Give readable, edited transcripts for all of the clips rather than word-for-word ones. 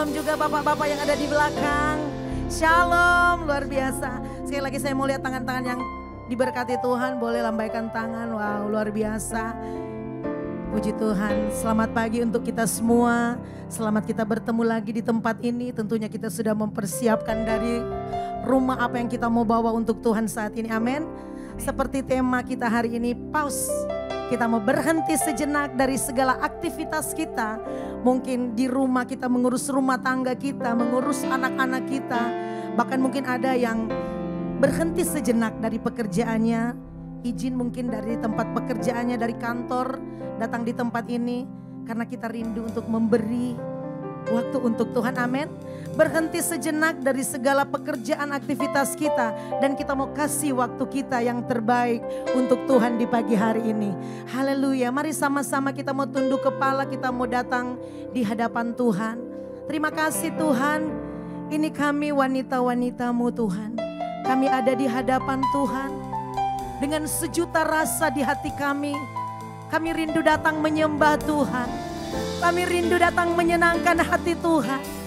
shalom juga bapak-bapak yang ada di belakang. Shalom, luar biasa. Sekali lagi saya mau lihat tangan-tangan yang diberkati Tuhan, boleh lambaikan tangan. Wow, luar biasa. Puji Tuhan, selamat pagi untuk kita semua. Selamat kita bertemu lagi di tempat ini. Tentunya kita sudah mempersiapkan dari rumah apa yang kita mau bawa untuk Tuhan saat ini. Amin. Seperti tema kita hari ini, pause. Kita mau berhenti sejenak dari segala aktivitas kita. Mungkin di rumah kita mengurus rumah tangga kita, mengurus anak-anak kita. Bahkan mungkin ada yang berhenti sejenak dari pekerjaannya. Izin mungkin dari tempat pekerjaannya, dari kantor, datang di tempat ini. Karena kita rindu untuk memberi waktu untuk Tuhan, amin. Berhenti sejenak dari segala pekerjaan aktivitas kita. Dan kita mau kasih waktu kita yang terbaik untuk Tuhan di pagi hari ini. Haleluya, mari sama-sama kita mau tunduk kepala, kita mau datang di hadapan Tuhan. Terima kasih Tuhan, ini kami wanita-wanita-Mu Tuhan. Kami ada di hadapan Tuhan. Dengan sejuta rasa di hati kami. Kami rindu datang menyembah Tuhan. Kami rindu datang menyenangkan hati Tuhan.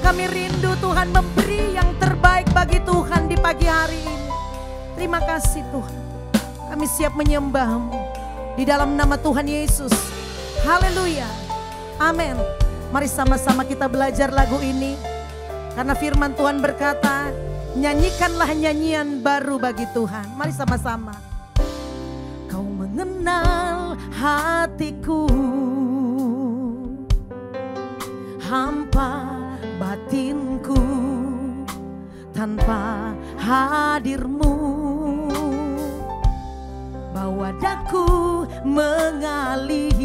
Kami rindu Tuhan memberi yang terbaik bagi Tuhan di pagi hari ini. Terima kasih Tuhan. Kami siap menyembah-Mu di dalam nama Tuhan Yesus. Haleluya. Amin. Mari sama-sama kita belajar lagu ini. Karena firman Tuhan berkata, nyanyikanlah nyanyian baru bagi Tuhan. Mari sama-sama. Kau mengenal hatiku, hampa batinku, tanpa hadir-Mu bawa daku mengalir,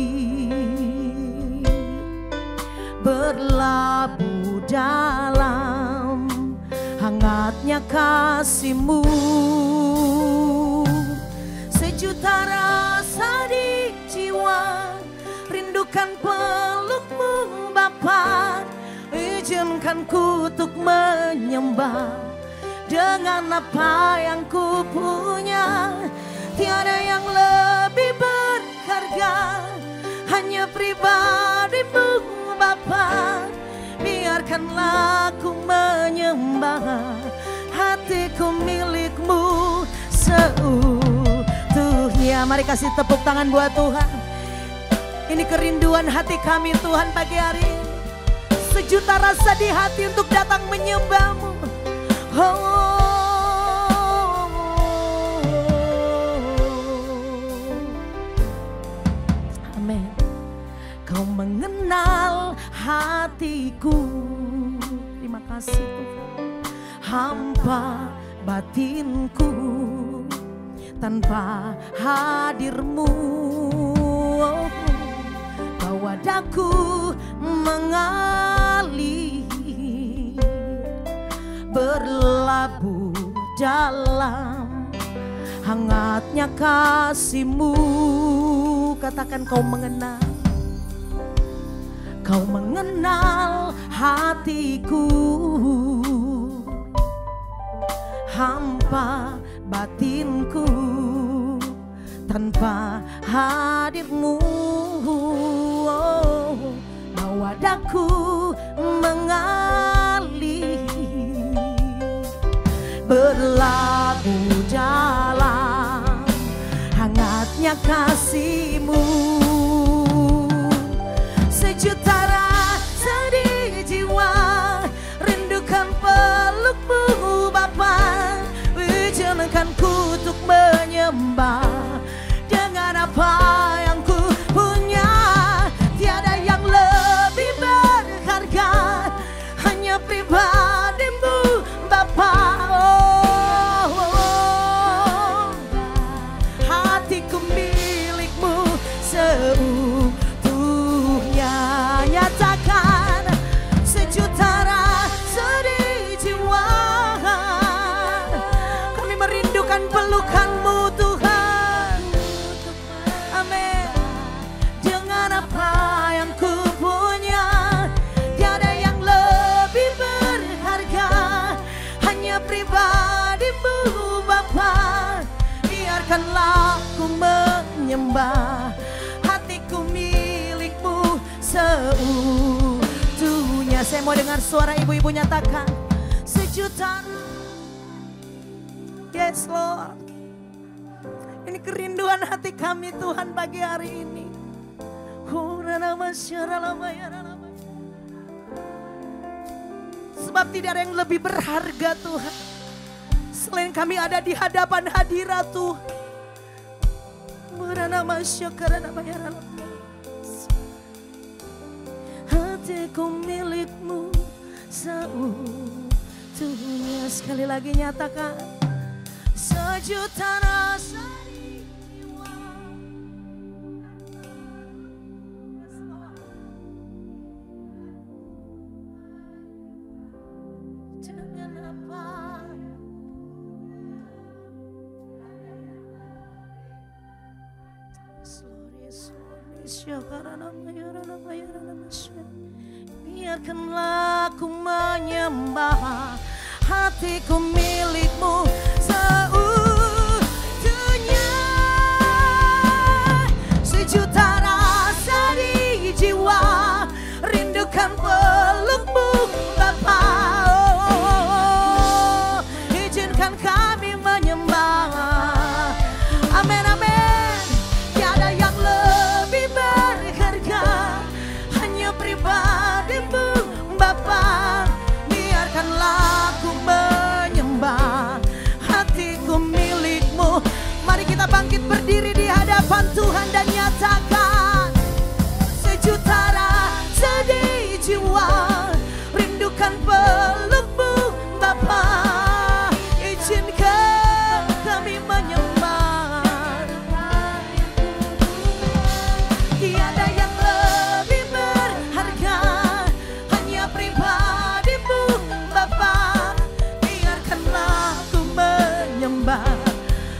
berlabuh dalam hangatnya kasih-Mu. Sejuta rasa di jiwa, rindukan peluk-Mu Bapa. Izinkan ku untuk menyembah dengan apa yang ku punya. Tiada yang lebih berharga, hanya pribadi-Mu Bapa. Biarkanlah ku menyembah, hatiku milik-Mu seutuhnya. Mari kasih tepuk tangan buat Tuhan. Ini kerinduan hati kami Tuhan pagi hari ini. Sejuta rasa di hati untuk datang menyembah-Mu. Amin. Kau mengenal hatiku. Terima kasih Tuhan. Hampa batinku, tanpa hadir-Mu bawa daku mengalir, berlabuh dalam hangatnya kasih-Mu. Katakan kau mengenal. Kau mengenal hatiku, hampa batinku, tanpa hadir-Mu bawa daku mengalir, berlabuh dalam hangatnya kasih-Mu. Sejuta rasa di jiwa, rindukan peluk-Mu Bapa. Izinkan ku untuk menyembah dengan apa yang ku punya. Tiada yang lebih berharga, hanya pribadi-Mu Bapa. Hatiku milik-Mu seutuhnya. Nyatakan sejuta rasa di jiwa, kami merindukan pelukan-Mu Tuhan. Amin. Dengan apa yang ku punya, tiada yang lebih berharga, hanya pribadi-Mu Bapa. Biarkanlah ku menyembah, hatiku milik-Mu seutuhnya. Saya mau dengar suara ibu-ibu nyatakan sejuta. Yes Lord. Ini kerinduan hati kami Tuhan pagi hari ini. Sebab tidak ada yang lebih berharga Tuhan selain kami ada di hadapan hadirat Tuhan. Hatiku milikmu seutuhnya. Sekali lagi nyatakan sejuta rasa di jiwa. Dengan apa biarkanlah aku menyembah. Hatiku milikmu seutuhnya. Sejuta rasa di jiwa, rindukan pelukmu Bapa. Izinkan kami menyembah. Amin amin. Tiada yang lebih berharga, hanya pribadimu Bapa. Biarkanlah aku menyembah. Hatiku milikmu. Mari kita bangkit berdiri di hadapan Tuhan dan nyatakan sejuta rasa di jiwa, rindukan pelukmu Bapa. Izinkan kami menyembah. Tiada yang lebih berharga, hanya pribadimu Bapa. Biarkanlah aku menyembah.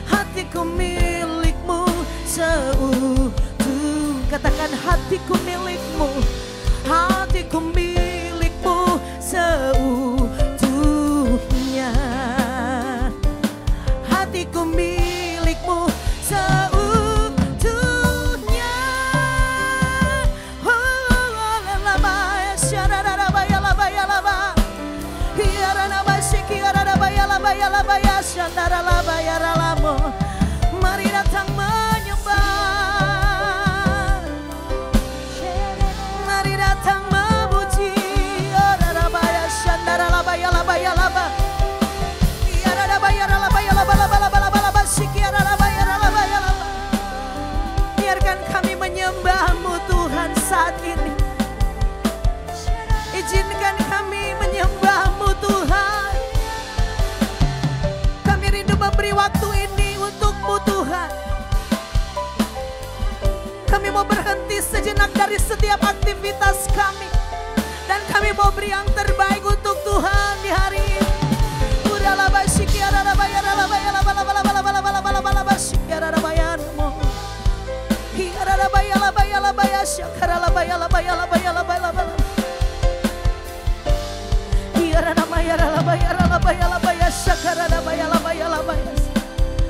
Hatiku milikmu seutuh. Katakan hatiku milikmu. Hatiku milikmu seutuhnya. Hatiku milikmu seutuhnya. Mari datang menyembah. Mari datang memuji. Biarkan kami menyembah-Mu Tuhan saat ini. Izinkan kami menyembah-Mu Tuhan. Kami rindu memberi waktu ini untuk-Mu Tuhan. Kami mau berhenti sejenak dari setiap aktivitas kami. Dan kami mau beri yang terbaik untuk Tuhan di hari ini.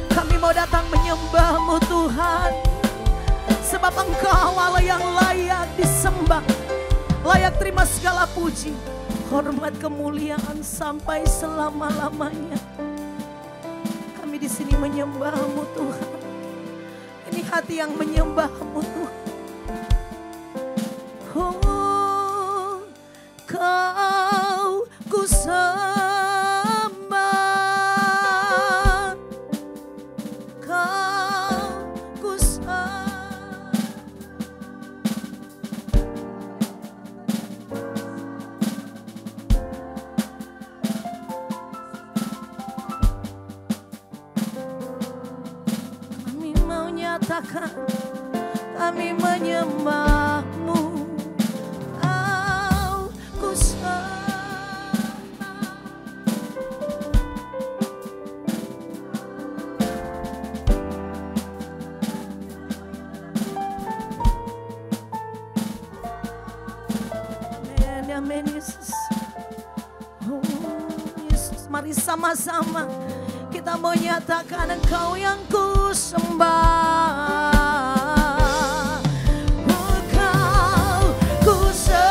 Kami mau datang menyembah-Mu Tuhan. Sebab Engkau Allah yang layak disembah, layak terima segala puji, hormat, kemuliaan sampai selama-lamanya. Kami di sini menyembah-Mu Tuhan. Ini hati yang menyembah-Mu Tuhan. Oh, Kau ku sembah, Kau ku sembah. Kami mau nyatakan, kami menyembah-Mu. Kau ku sembah. Amin, amin Yesus. Oh Yesus, mari sama-sama kita mau nyatakan Engkau yang ku sembah. Engkau ku sembah.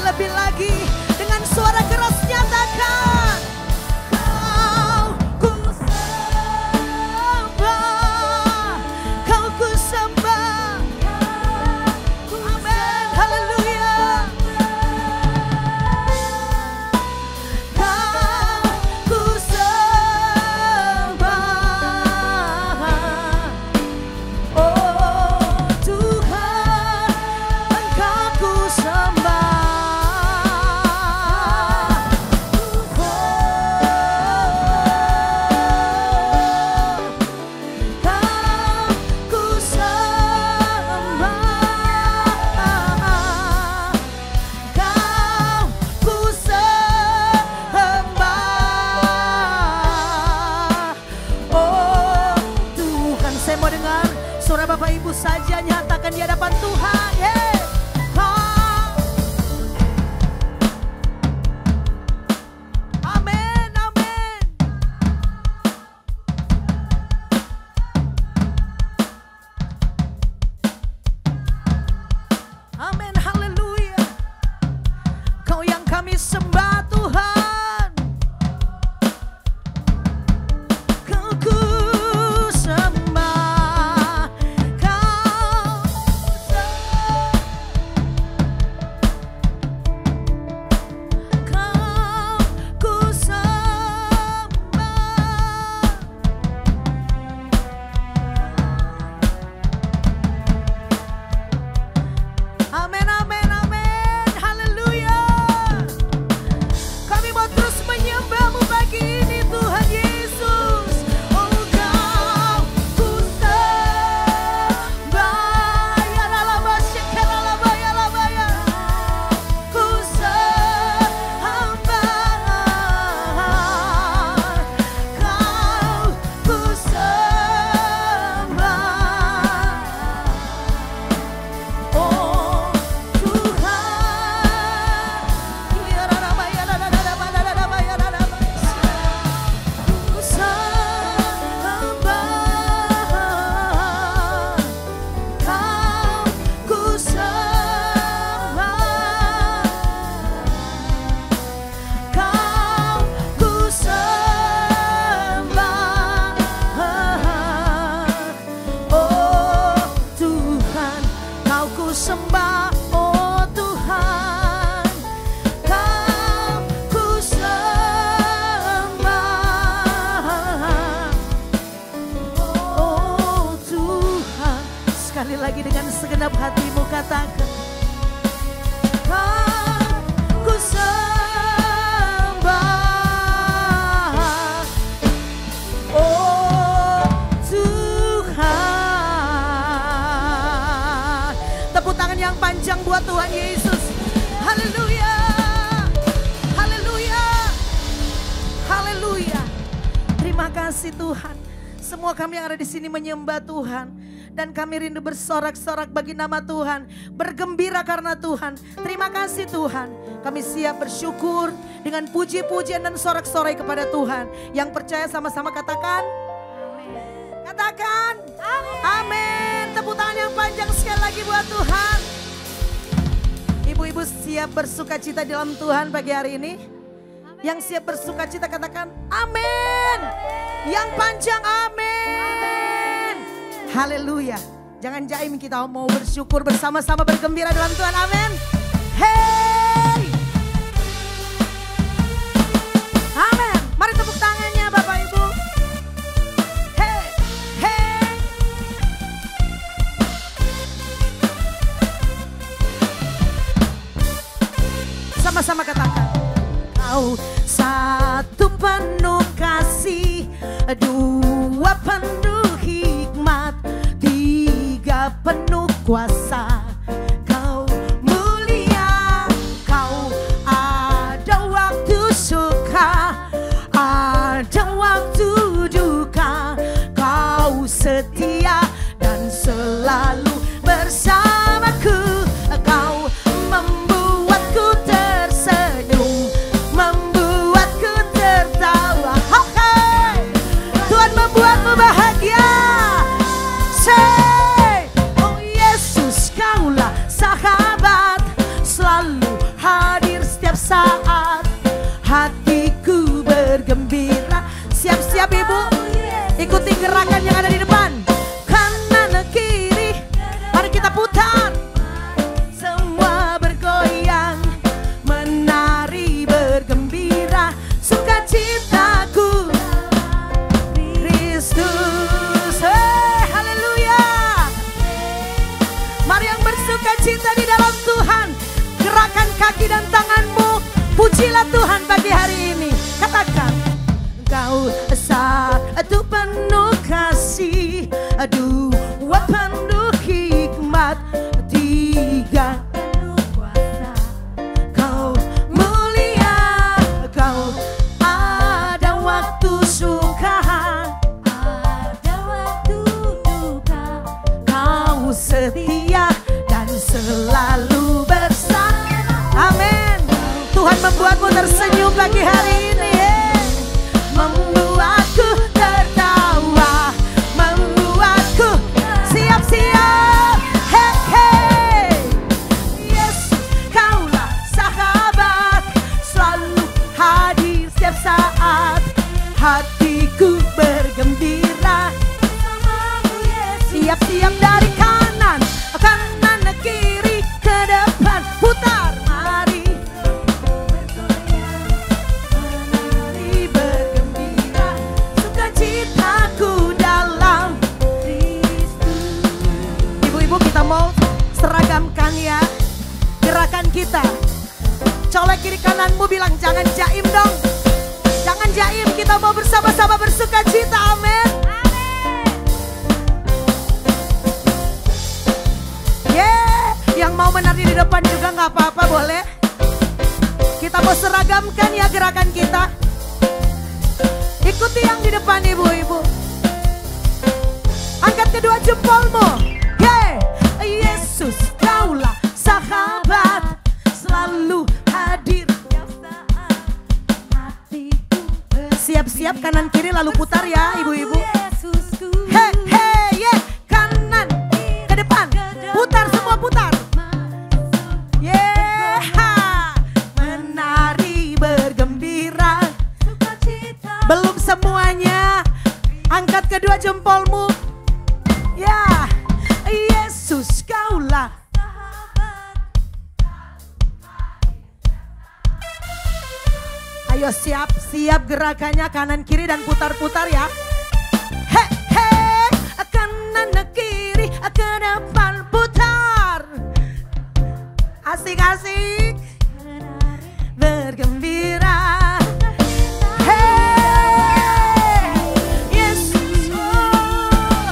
lebih lagi dengan suara keras nyatakan, Kau ku sembah, Kau ku sembah. Amin, haleluya. Kau ku sembah, oh Tuhan, Engkau ku sembah. Suara Bapak Ibu saja nyatakan di hadapan Tuhan. Yeay. Amin, amin. Amin, haleluya. Kau yang kami sembah Tuhan. Kau ku sembah. Sekali lagi dengan segenap hatimu katakan, Ku sembah, oh Tuhan. Tepuk tangan yang panjang buat Tuhan Yesus. Haleluya, haleluya, haleluya. Terima kasih Tuhan. Semua kami yang ada di sini menyembah Tuhan. Dan kami rindu bersorak-sorak bagi nama Tuhan. Bergembira karena Tuhan. Terima kasih Tuhan. Kami siap bersyukur dengan puji-pujian dan sorak-sorai kepada Tuhan. Yang percaya sama-sama katakan. Amin. Katakan. Amin. Amin. Tepuk tangan yang panjang sekali lagi buat Tuhan. Ibu-ibu siap bersuka cita di dalam Tuhan pagi hari ini? Amin. Yang siap bersuka cita katakan amin. Yang panjang amin. Haleluya. Jangan jaim, kita mau bersyukur bersama-sama bergembira dalam Tuhan. Amin. Hey. Amin. Mari tepuk tangannya Bapak Ibu. Hey. Hey. Sama-sama katakan. Kau satu penuh kasih, dua penuh hikmat, tiga penuh kuasa. Kau mulia, kau ada waktu suka, ada waktu duka. Kau setia dan selalu bersamaku. Kau membuatku tersenyum, membuatku tertawa. Hai, Tuhan membuatmu bahagia. Say, oh Yesus, kau saat hatiku bergembira. Siap-siap ibu, ikuti gerakan yang ada di depan. Kanan kiri, mari kita putar. Semua bergoyang, menari bergembira. Sukacitaku Kristus. Haleluya. Mari yang bersukacita di dalam Tuhan, gerakan kaki dan tanganmu. Pujilah Tuhan pagi hari ini. Katakan, Engkau satu penuh kasih, dua penuh hikmat, tiga penuh kuasa. Kau mulia, kau ada waktu suka, ada waktu duka. Kau setia dan selalu bersama. Amin. Tuhan membuatmu tersenyum pagi hari ini. Membuatku tertawa, membuatku siap-siap. Hey, hey. Yes, Kaulah sahabat, selalu hadir setiap saat. Hatiku bergembira. Siap-siap dari kanan, kanan kiri ke depan. Putar, mari. Menari bergembira. Sukacitaku dalam Kristus. Ibu-ibu, kita mau seragamkan ya gerakan kita. Colek kiri kananmu, bilang jangan jaim dong. Jangan jaim, kita mau bersama-sama bersukacita. Amin. Yang mau menari di depan juga nggak apa-apa, boleh. Kita mau seragamkan ya gerakan kita. Ikuti yang di depan ibu-ibu. Angkat kedua jempolmu. Yeay. Yesus, Kaulah sahabat, selalu hadir. Siap-siap kanan kiri lalu putar ya ibu-ibu. Hey, hey, yeah. Kanan ke depan. Putar semua, putar. Menari bergembira. Belum semuanya. Angkat kedua jempolmu. Ya, Yesus, Kaulah. Ayo siap-siap gerakannya kanan kiri dan putar-putar ya. Hei, hei, kanan kiri ke depan, putar. Asik-asik. Bergembira. Hey, Yesus, oh,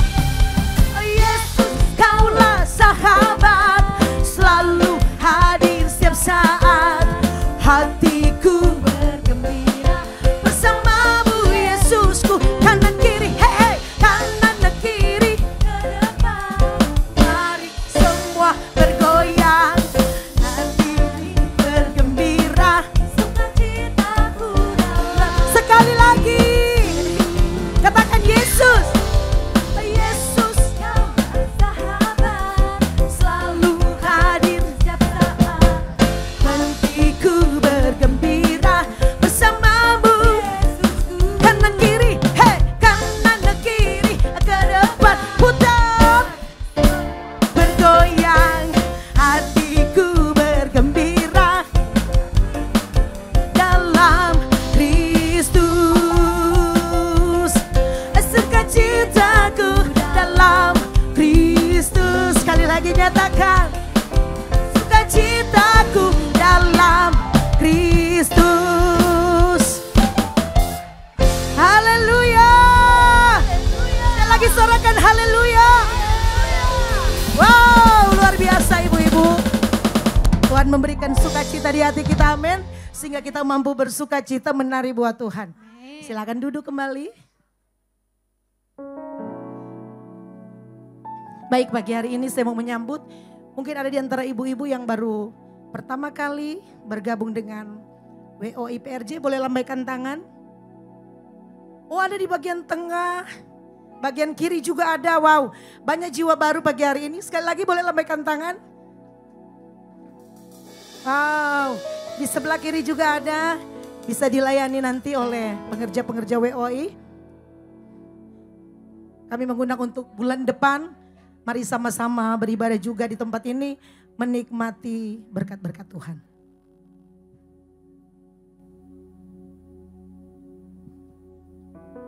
Yesus, Kaulah sahabat, selalu hadir setiap saat. Hatiku bergembira bersamamu, Yesusku. Kanan kiri, hey, kanan kiri ke depan. Mari semua bergoyang. Sekali lagi, katakan Yesus. Yesus, Kaulah sahabat, selalu hadir setiap saat. Hatiku bergembira bersamamu, Yesusku. Kanan kiri, hey, kanan kiri ke depan, putar. Bergoyang, hatiku bergembira dalam Kristus. Sukacitaku dalam Kristus. Sekali lagi nyatakan, sukacitaku dalam Kristus. Haleluya. Sekali lagi sorakan haleluya. Wow, luar biasa ibu-ibu. Tuhan memberikan sukacita di hati kita, amin. Sehingga kita mampu bersukacita menari buat Tuhan. Silakan duduk kembali. Baik, pagi hari ini saya mau menyambut, mungkin ada di antara ibu-ibu yang baru pertama kali bergabung dengan WOI PRJ, boleh lambaikan tangan. Oh, ada di bagian tengah, bagian kiri juga ada. Wow, banyak jiwa baru pagi hari ini. Sekali lagi boleh lambaikan tangan. Wow, Di sebelah kiri juga ada, bisa dilayani nanti oleh pengerja-pengerja WOI. Kami mengundang untuk bulan depan, mari sama-sama beribadah juga di tempat ini, menikmati berkat-berkat Tuhan.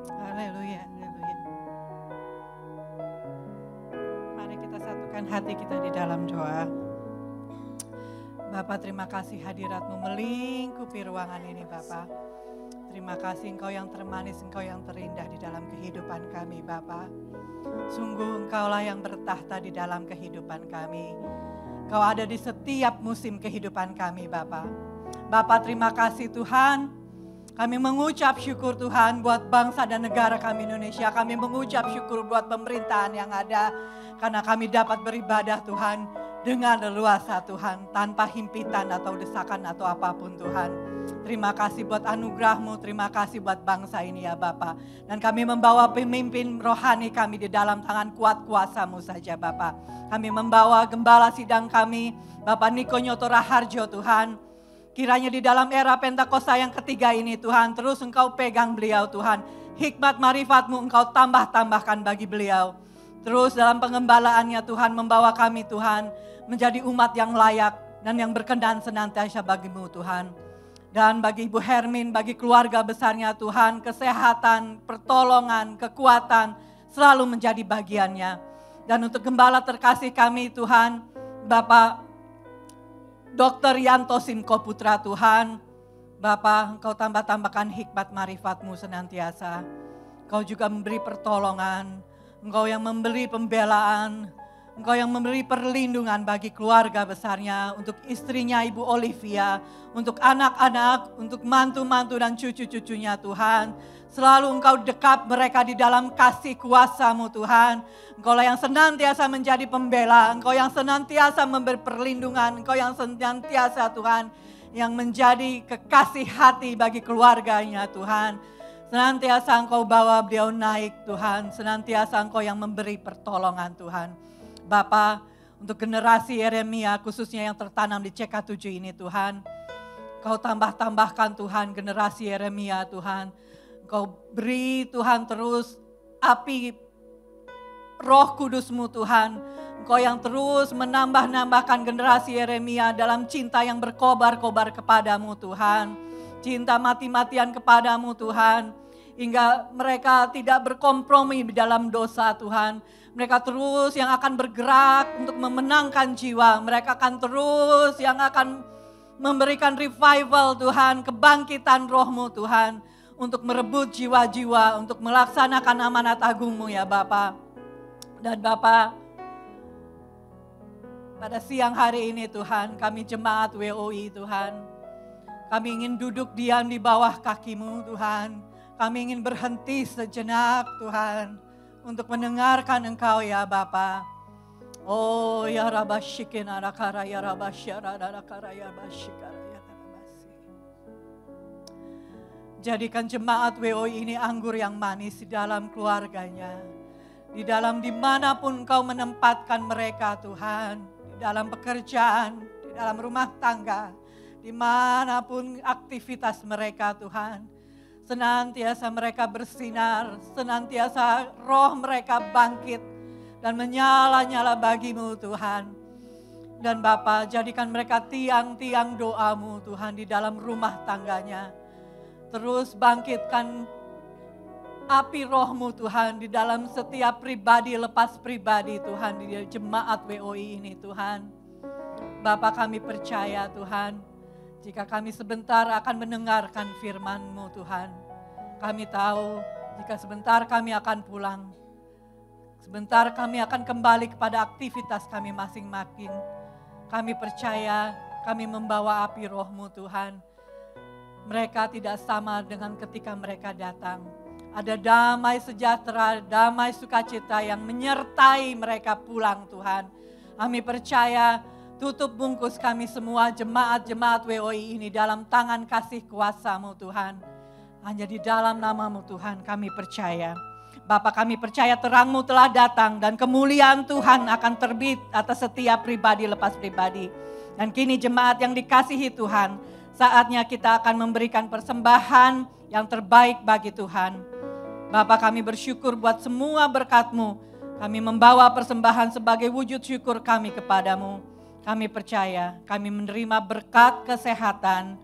Haleluya, haleluya. Mari kita satukan hati kita di dalam doa. Bapa, terima kasih hadirat-Mu melingkupi ruangan ini Bapa. Terima kasih Engkau yang termanis, Engkau yang terindah di dalam kehidupan kami Bapa. Sungguh Engkaulah yang bertahta di dalam kehidupan kami. Engkau ada di setiap musim kehidupan kami Bapa. Bapa, terima kasih Tuhan. Kami mengucap syukur Tuhan buat bangsa dan negara kami Indonesia. Kami mengucap syukur buat pemerintahan yang ada. Karena kami dapat beribadah Tuhan dengan leluasa Tuhan. Tanpa himpitan atau desakan atau apapun Tuhan. Terima kasih buat anugerah-Mu. Terima kasih buat bangsa ini ya Bapa. Dan kami membawa pemimpin rohani kami di dalam tangan kuat kuasa-Mu saja Bapa. Kami membawa gembala sidang kami Bapak Niko Nyoto Raharjo Tuhan. Kiranya di dalam era Pentakosta yang ketiga ini Tuhan, terus Engkau pegang beliau Tuhan. Hikmat marifat-Mu Engkau tambah-tambahkan bagi beliau. Terus dalam pengembalaannya Tuhan membawa kami Tuhan menjadi umat yang layak dan yang berkenan senantiasa bagi-Mu Tuhan. Dan bagi Ibu Hermin, bagi keluarga besarnya Tuhan, kesehatan, pertolongan, kekuatan selalu menjadi bagiannya. Dan untuk gembala terkasih kami Tuhan, Bapak Dr. Yanto Simko Putra Tuhan, Bapa, Engkau tambah-tambahkan hikmat marifat-Mu senantiasa. Engkau juga memberi pertolongan, Engkau yang memberi pembelaan, Engkau yang memberi perlindungan bagi keluarga besarnya, untuk istrinya Ibu Olivia, untuk anak-anak, untuk mantu-mantu dan cucu-cucunya Tuhan. Selalu Engkau dekat mereka di dalam kasih kuasa-Mu Tuhan. Engkaulah yang senantiasa menjadi pembela, Engkau yang senantiasa memberi perlindungan, Engkau yang senantiasa Tuhan yang menjadi kekasih hati bagi keluarganya Tuhan. Senantiasa Engkau bawa beliau naik Tuhan, senantiasa Engkau yang memberi pertolongan Tuhan. Bapa, untuk generasi Yeremia khususnya yang tertanam di CK7 ini Tuhan, Engkau tambah-tambahkan Tuhan generasi Yeremia Tuhan. Engkau beri Tuhan terus api Roh Kudus-Mu Tuhan. Engkau yang terus menambah-nambahkan generasi Yeremia dalam cinta yang berkobar-kobar kepadamu Tuhan. Cinta mati-matian kepadamu Tuhan. Hingga mereka tidak berkompromi di dalam dosa Tuhan. Mereka terus yang akan bergerak untuk memenangkan jiwa. Mereka akan terus yang akan memberikan revival Tuhan, kebangkitan roh-Mu Tuhan. Untuk merebut jiwa-jiwa, untuk melaksanakan amanat agung-Mu ya Bapa. Dan Bapa, pada siang hari ini Tuhan, kami jemaat WOI Tuhan. Kami ingin duduk diam di bawah kaki-Mu Tuhan. Kami ingin berhenti sejenak Tuhan. Untuk mendengarkan Engkau ya Bapa. Oh ya Rabashikin arakara ya Rabasyara arakara ya Bashikara ya Rabasi. Jadikan jemaat WOI ini anggur yang manis di dalam keluarganya. Di dalam dimanapun Engkau menempatkan mereka Tuhan. Di dalam pekerjaan, di dalam rumah tangga. Dimanapun aktivitas mereka Tuhan. Senantiasa mereka bersinar, senantiasa roh mereka bangkit dan menyala-nyala bagi-Mu Tuhan. Dan Bapa, jadikan mereka tiang-tiang doa-Mu Tuhan di dalam rumah tangganya. Terus bangkitkan api roh-Mu Tuhan di dalam setiap pribadi lepas pribadi Tuhan di jemaat WOI ini Tuhan. Bapa, kami percaya Tuhan. Jika kami sebentar akan mendengarkan firman-Mu Tuhan. Kami tahu jika sebentar kami akan pulang. Sebentar kami akan kembali kepada aktivitas kami masing-masing. Kami percaya kami membawa api roh-Mu Tuhan. Mereka tidak sama dengan ketika mereka datang. Ada damai sejahtera, damai sukacita yang menyertai mereka pulang Tuhan. Kami percaya tutup bungkus kami semua jemaat-jemaat WOI ini dalam tangan kasih kuasa-Mu Tuhan. Hanya di dalam nama-Mu Tuhan kami percaya. Bapa, kami percaya terang-Mu telah datang dan kemuliaan Tuhan akan terbit atas setiap pribadi lepas pribadi. Dan kini jemaat yang dikasihi Tuhan, saatnya kita akan memberikan persembahan yang terbaik bagi Tuhan. Bapa, kami bersyukur buat semua berkat-Mu. Kami membawa persembahan sebagai wujud syukur kami kepadamu. Kami percaya kami menerima berkat kesehatan,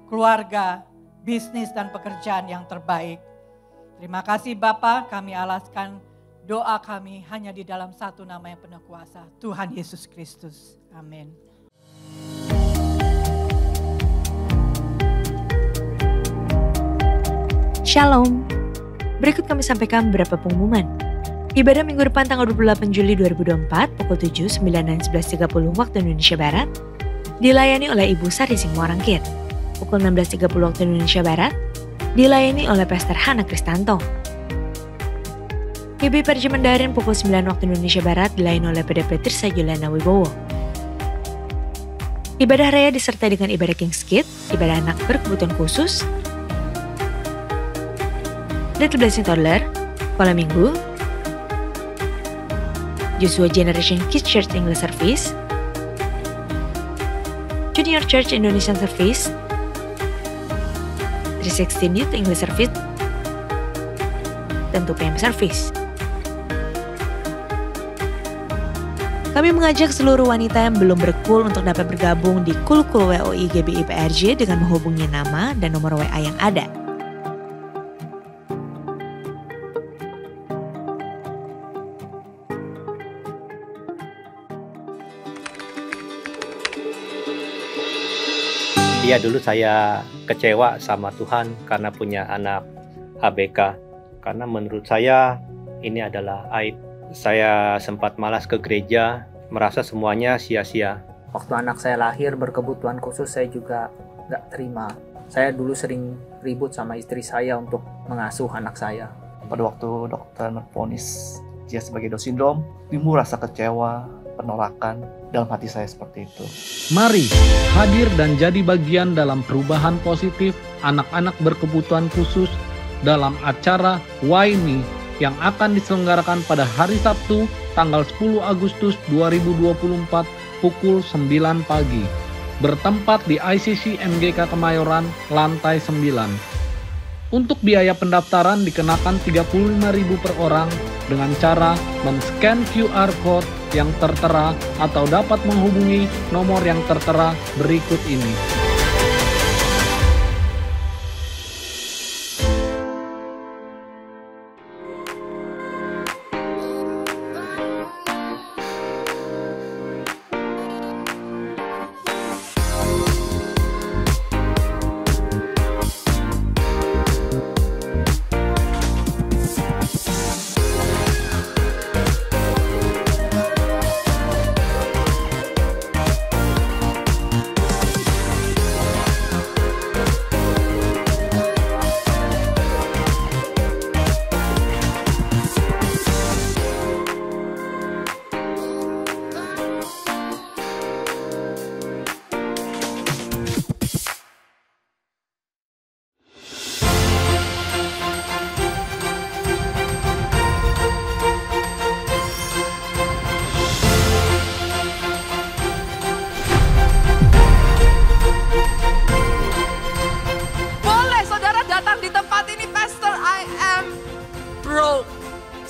keluarga, bisnis dan pekerjaan yang terbaik. Terima kasih Bapa, kami alaskan doa kami hanya di dalam satu nama yang penuh kuasa, Tuhan Yesus Kristus. Amin. Shalom. Berikut kami sampaikan beberapa pengumuman. Ibadah minggu depan tanggal 28 Juli 2024 pukul 7, 9, dan 11.30 waktu Indonesia Barat dilayani oleh Ibu Sari Singmuarangkit. Pukul 16.30 waktu Indonesia Barat dilayani oleh Pastor Hana Kristanto. PB Perja Mandarin pukul 9 waktu Indonesia Barat dilayani oleh PDP Tirsa Juliana Wibowo. Ibadah raya disertai dengan ibadah King's Kid, ibadah anak berkebutuhan khusus, Little Blessing Toddler, Sekolah Minggu, Joshua Generation Kids Church English Service, Junior Church Indonesian Service, 316 Youth English Service, dan 2PM Service. Kami mengajak seluruh wanita yang belum berkul untuk dapat bergabung di Kul-Kul WOI GBI PRJ dengan menghubungi nama dan nomor WA yang ada. Iya, dulu saya kecewa sama Tuhan karena punya anak ABK. Karena menurut saya ini adalah aib. Saya sempat malas ke gereja, merasa semuanya sia-sia. Waktu anak saya lahir berkebutuhan khusus, saya juga nggak terima. Saya dulu sering ribut sama istri saya untuk mengasuh anak saya. Pada waktu dokter memvonis dia sebagai Down syndrome, timbul rasa kecewa, penolakan. Dalam hati saya seperti itu. Mari hadir dan jadi bagian dalam perubahan positif anak-anak berkebutuhan khusus dalam acara Why Me yang akan diselenggarakan pada hari Sabtu tanggal 10 Agustus 2024 pukul 9 pagi. Bertempat di ICC MGK Kemayoran, lantai 9. Untuk biaya pendaftaran dikenakan Rp35.000 per orang dengan cara men-scan QR Code yang tertera atau dapat menghubungi nomor yang tertera berikut ini.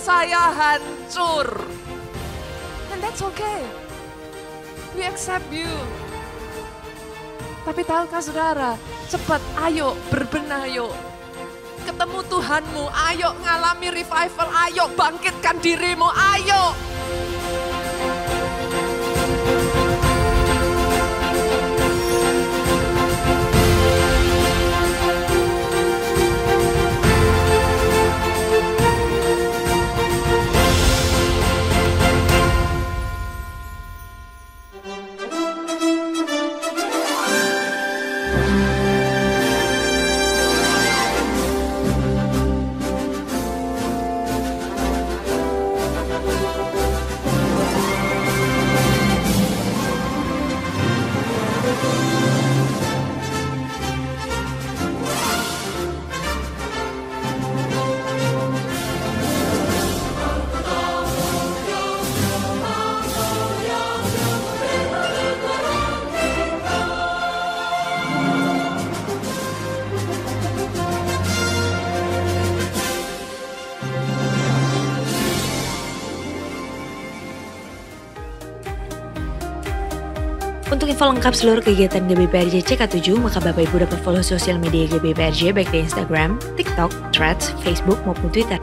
Saya hancur. And that's okay. We accept you. Tapi tahukah saudara, cepat ayo berbenah yuk. Ketemu Tuhanmu, ayo ngalami revival, ayo bangkitkan dirimu, ayo. Untuk info lengkap seluruh kegiatan GBPRJ CK7, maka Bapak Ibu dapat follow sosial media GBPRJ baik di Instagram, TikTok, Threads, Facebook maupun Twitter.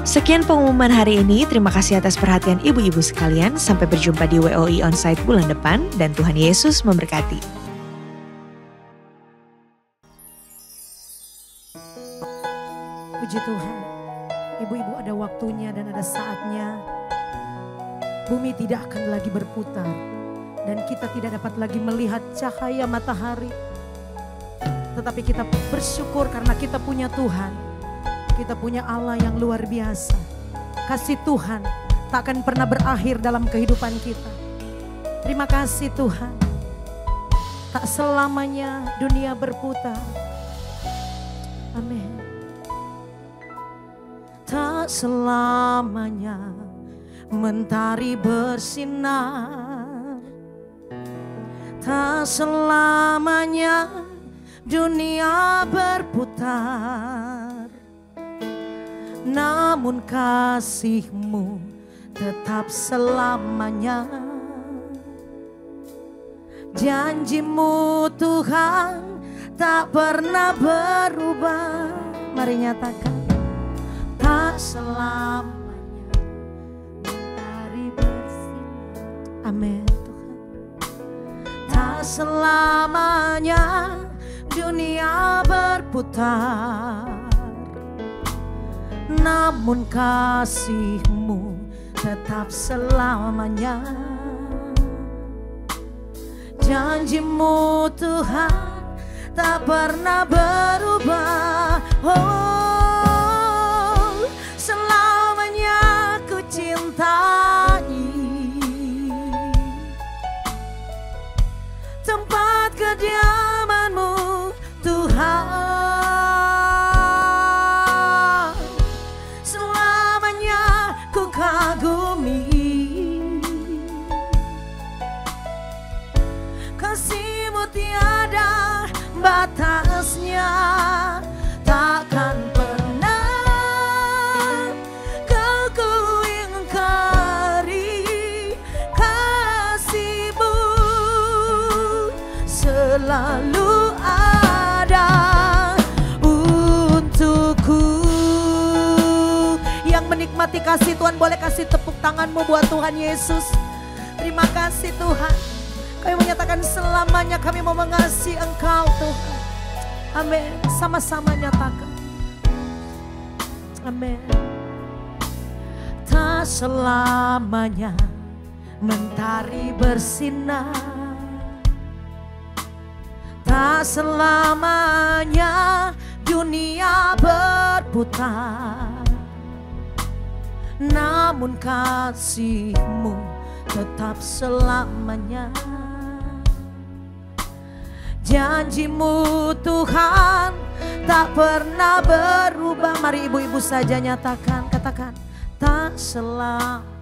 Sekian pengumuman hari ini, terima kasih atas perhatian ibu-ibu sekalian. Sampai berjumpa di WOI Onsite bulan depan dan Tuhan Yesus memberkati. Puji Tuhan, ibu-ibu ada waktunya dan ada saatnya. Bumi tidak akan lagi berputar dan kita tidak dapat lagi melihat cahaya matahari. Tetapi kita bersyukur karena kita punya Tuhan. Kita punya Allah yang luar biasa. Kasih Tuhan tak akan pernah berakhir dalam kehidupan kita. Terima kasih Tuhan. Tak selamanya dunia berputar. Amin. Tak selamanya mentari bersinar, tak selamanya dunia berputar, namun kasih-Mu tetap selamanya. Janji-Mu Tuhan tak pernah berubah. Mari nyatakan, tak selamanya mentari bersinar. Amin Tuhan. Tak selamanya dunia berputar, namun kasih-Mu tetap selamanya. Janji-Mu Tuhan tak pernah berubah. Oh, selamanya ku cintai tempat kediaman-Mu Tuhan. Selamanya ku kagumi kasih-Mu tiada batasnya. Takkan pernah Kau ingkari kasih-Mu selalu ada untukku. Yang menikmati kasih Tuhan boleh kasih tepuk tanganmu buat Tuhan Yesus. Terima kasih Tuhan. Kami menyatakan selamanya kami mau mengasihi Engkau Tuhan. Amin. Sama-sama nyatakan. Amin. Tak selamanya mentari bersinar, tak selamanya dunia berputar, namun kasih-Mu tetap selamanya. Janji-Mu Tuhan tak pernah berubah. Mari ibu-ibu saja nyatakan, katakan, tak selamanya.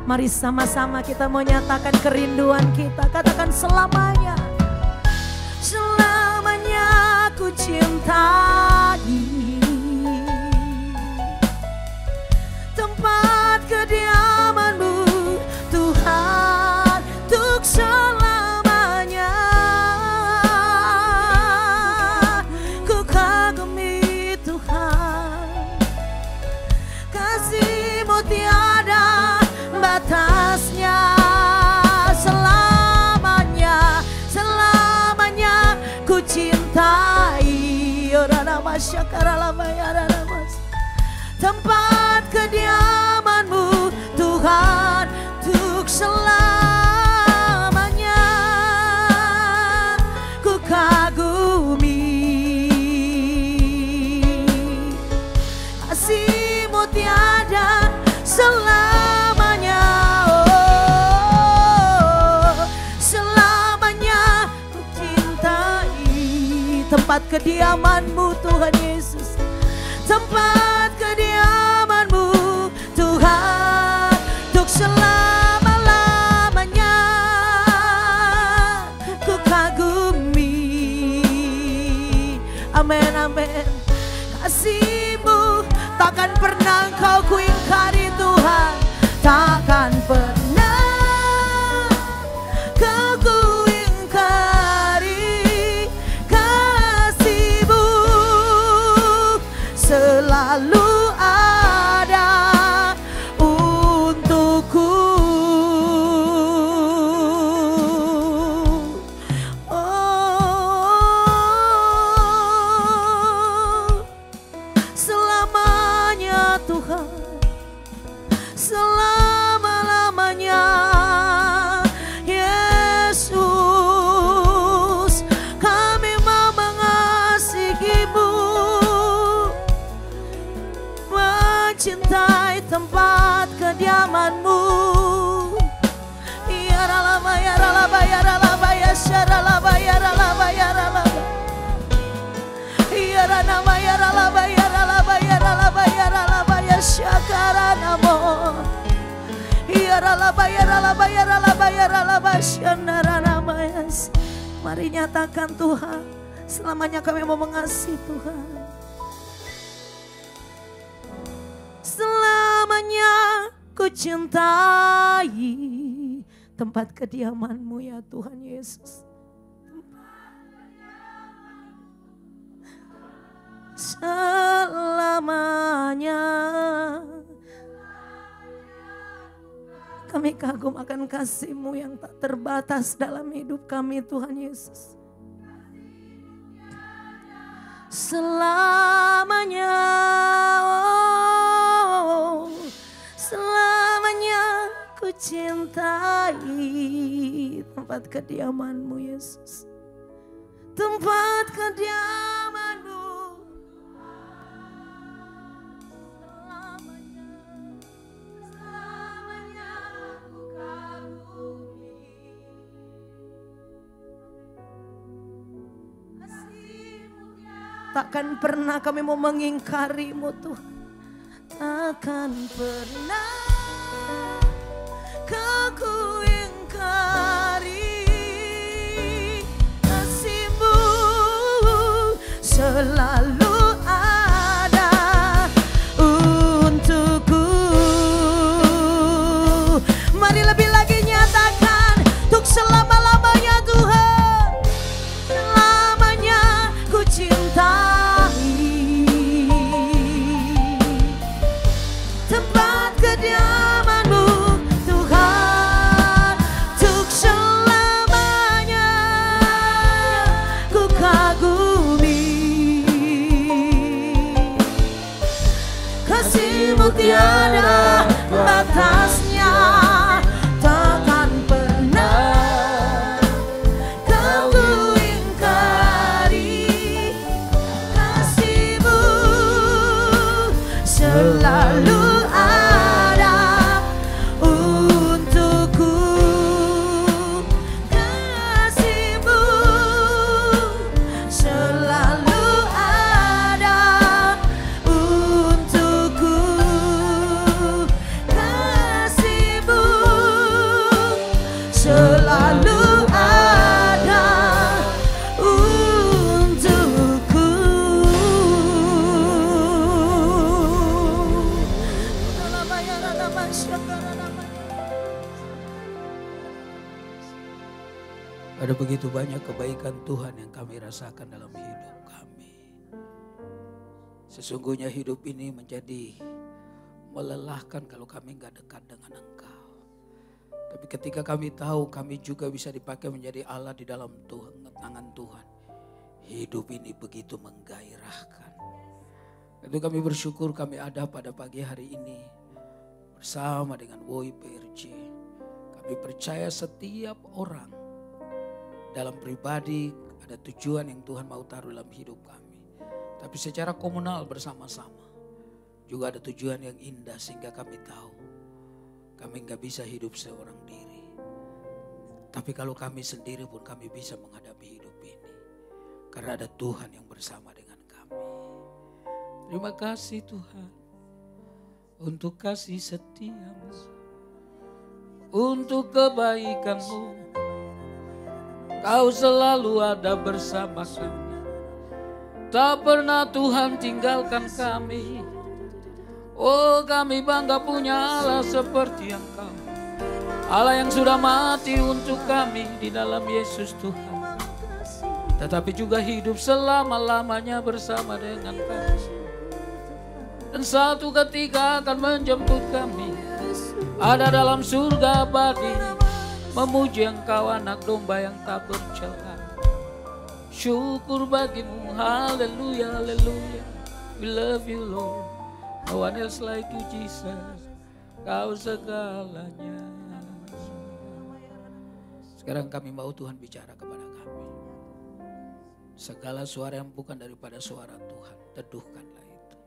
Mari sama-sama kita mau nyatakan kerinduan kita. Katakan selamanya. Selamanya ku cintai tempat kediaman-Mu Tuhan. Untuk selamanya ku kagumi Tuhan. Kasih-Mu tiada batasnya. Selamanya, selamanya ku cintai tempat kediaman-Mu Tuhan. Untuk selamanya ku kagumi kasih-Mu tiada selamanya. Oh, selamanya ku cintai tempat kediaman-Mu Tuhan Yesus. tempat kediaman-Mu Tuhan, untuk selama-lamanya ku kagumi. Amin, amin. Kasih-Mu takkan pernah Kau ku ingkari Tuhan, takkan pernah Kau ku ingkari. Kasih-Mu selalu ada untukku. Selamanya Tuhan, selama-lamanya Yesus, kami mau mengasihi-Mu, mencintai tempat kediaman-Mu. Ya ralaba, ya ralaba, ya ralaba, ya syaralaba, ya ralaba, ya ralaba. Ya ranama, ya ralaba, ya ralaba, ya ralaba, ya ralaba, ya syakaranamo. Ya ralaba, ya ralaba, ya ralaba, ya ralaba, syanaranama. Mari nyatakan Tuhan, selamanya kami mau mengasihi Tuhan. Selamanya ku cintai tempat kediaman-Mu ya Tuhan Yesus. Selamanya kami kagum akan kasih-Mu yang tak terbatas dalam hidup kami Tuhan Yesus. Selamanya, oh, selamanya ku cintai tempat kediaman-Mu Yesus. Tempat kediaman-Mu takkan pernah kami mau mengingkari-Mu Tuhan. Takkan pernah Kau ku ingkari. Kasih-Mu selalu ada untukku. Mari lebih lagi nyatakan, untuk selama-lamanya Tuhan, selamanya ku cintai tempat kediaman-Mu Tuhan, untuk selamanya ku kagumi. Kasih-Mu tiada batasnya, takkan pernah Kau ku ingkari. Kasih-Mu selalu ada untukku. Kasih-Mu selalu ada untukku. Kasih-Mu selalu ada untukku. Ada begitu banyak kebaikan Tuhan yang kami rasakan dalam hidup kami. Sesungguhnya hidup ini menjadi melelahkan kalau kami nggak dekat dengan Engkau. Tapi ketika kami tahu kami juga bisa dipakai menjadi Allah di dalam tangan Tuhan, hidup ini begitu menggairahkan. Itu kami bersyukur kami ada pada pagi hari ini bersama dengan Woi PRJ. Kami percaya setiap orang dalam pribadi ada tujuan yang Tuhan mau taruh dalam hidup kami. Tapi secara komunal bersama-sama juga ada tujuan yang indah sehingga kami tahu kami nggak bisa hidup seorang diri. Tapi kalau kami sendiri pun kami bisa menghadapi hidup ini. Karena ada Tuhan yang bersama dengan kami. Terima kasih Tuhan untuk kasih setia-Mu, untuk kebaikan-Mu. Kau selalu ada bersama kami. Tak pernah Tuhan tinggalkan kami. Oh, kami bangga punya Allah seperti Engkau. Allah yang sudah mati untuk kami di dalam Yesus Tuhan. Tetapi juga hidup selama-lamanya bersama dengan kami. Dan satu ketika akan menjemput kami. Ada dalam surga abadi. Memuji Engkau anak domba yang tak bercela. Syukur bagimu, haleluya, haleluya. We love you Lord, no one else like you Jesus. Kau segalanya. Sekarang kami mau Tuhan bicara kepada kami. Segala suara yang bukan daripada suara Tuhan, teduhkanlah itu.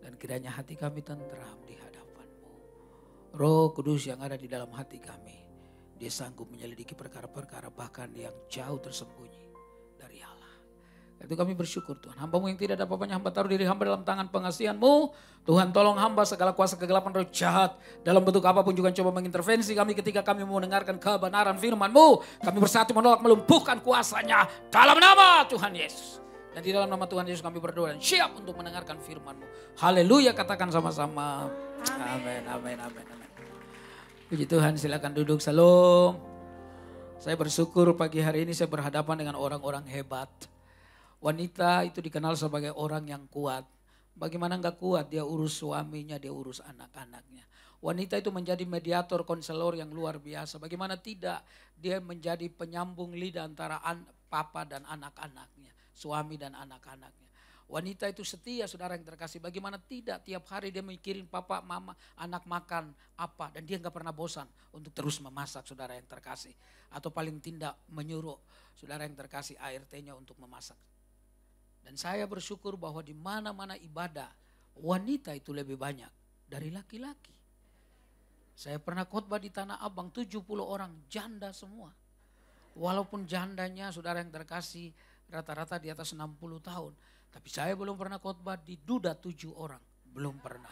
Dan kiranya hati kami tenteram di hadapan-Mu. Roh Kudus yang ada di dalam hati kami, Dia sanggup menyelidiki perkara-perkara bahkan yang jauh tersembunyi dari Allah. Itu kami bersyukur Tuhan. Hamba-Mu yang tidak ada apa-apanya, hamba taruh diri hamba dalam tangan pengasihan-Mu. Tuhan tolong hamba segala kuasa kegelapan roh jahat dalam bentuk apapun juga coba mengintervensi kami ketika kami mau mendengarkan kebenaran firman-Mu. Kami bersatu menolak melumpuhkan kuasanya dalam nama Tuhan Yesus. Dan di dalam nama Tuhan Yesus kami berdoa dan siap untuk mendengarkan firman-Mu. Haleluya, katakan sama-sama. Amin, amin, amin, amin. Puji Tuhan, silakan duduk. Salam. Saya bersyukur pagi hari ini saya berhadapan dengan orang-orang hebat. Wanita itu dikenal sebagai orang yang kuat. Bagaimana enggak kuat? Dia urus suaminya, dia urus anak-anaknya. Wanita itu menjadi mediator, konselor yang luar biasa. Bagaimana tidak? Dia menjadi penyambung lidah antara papa dan anak-anaknya. Suami dan anak-anaknya. Wanita itu setia, saudara yang terkasih. Bagaimana tidak? Tiap hari dia mikirin papa, mama, anak makan apa. Dan dia gak pernah bosan untuk terus memasak, saudara yang terkasih. Atau paling tidak menyuruh saudara yang terkasih ART-nya untuk memasak. Dan saya bersyukur bahwa di mana-mana ibadah, wanita itu lebih banyak dari laki-laki. Saya pernah khotbah di Tanah Abang, 70 orang, janda semua. Walaupun jandanya, saudara yang terkasih, rata-rata di atas 60 tahun. Tapi saya belum pernah khotbah di duda 7 orang. Belum pernah.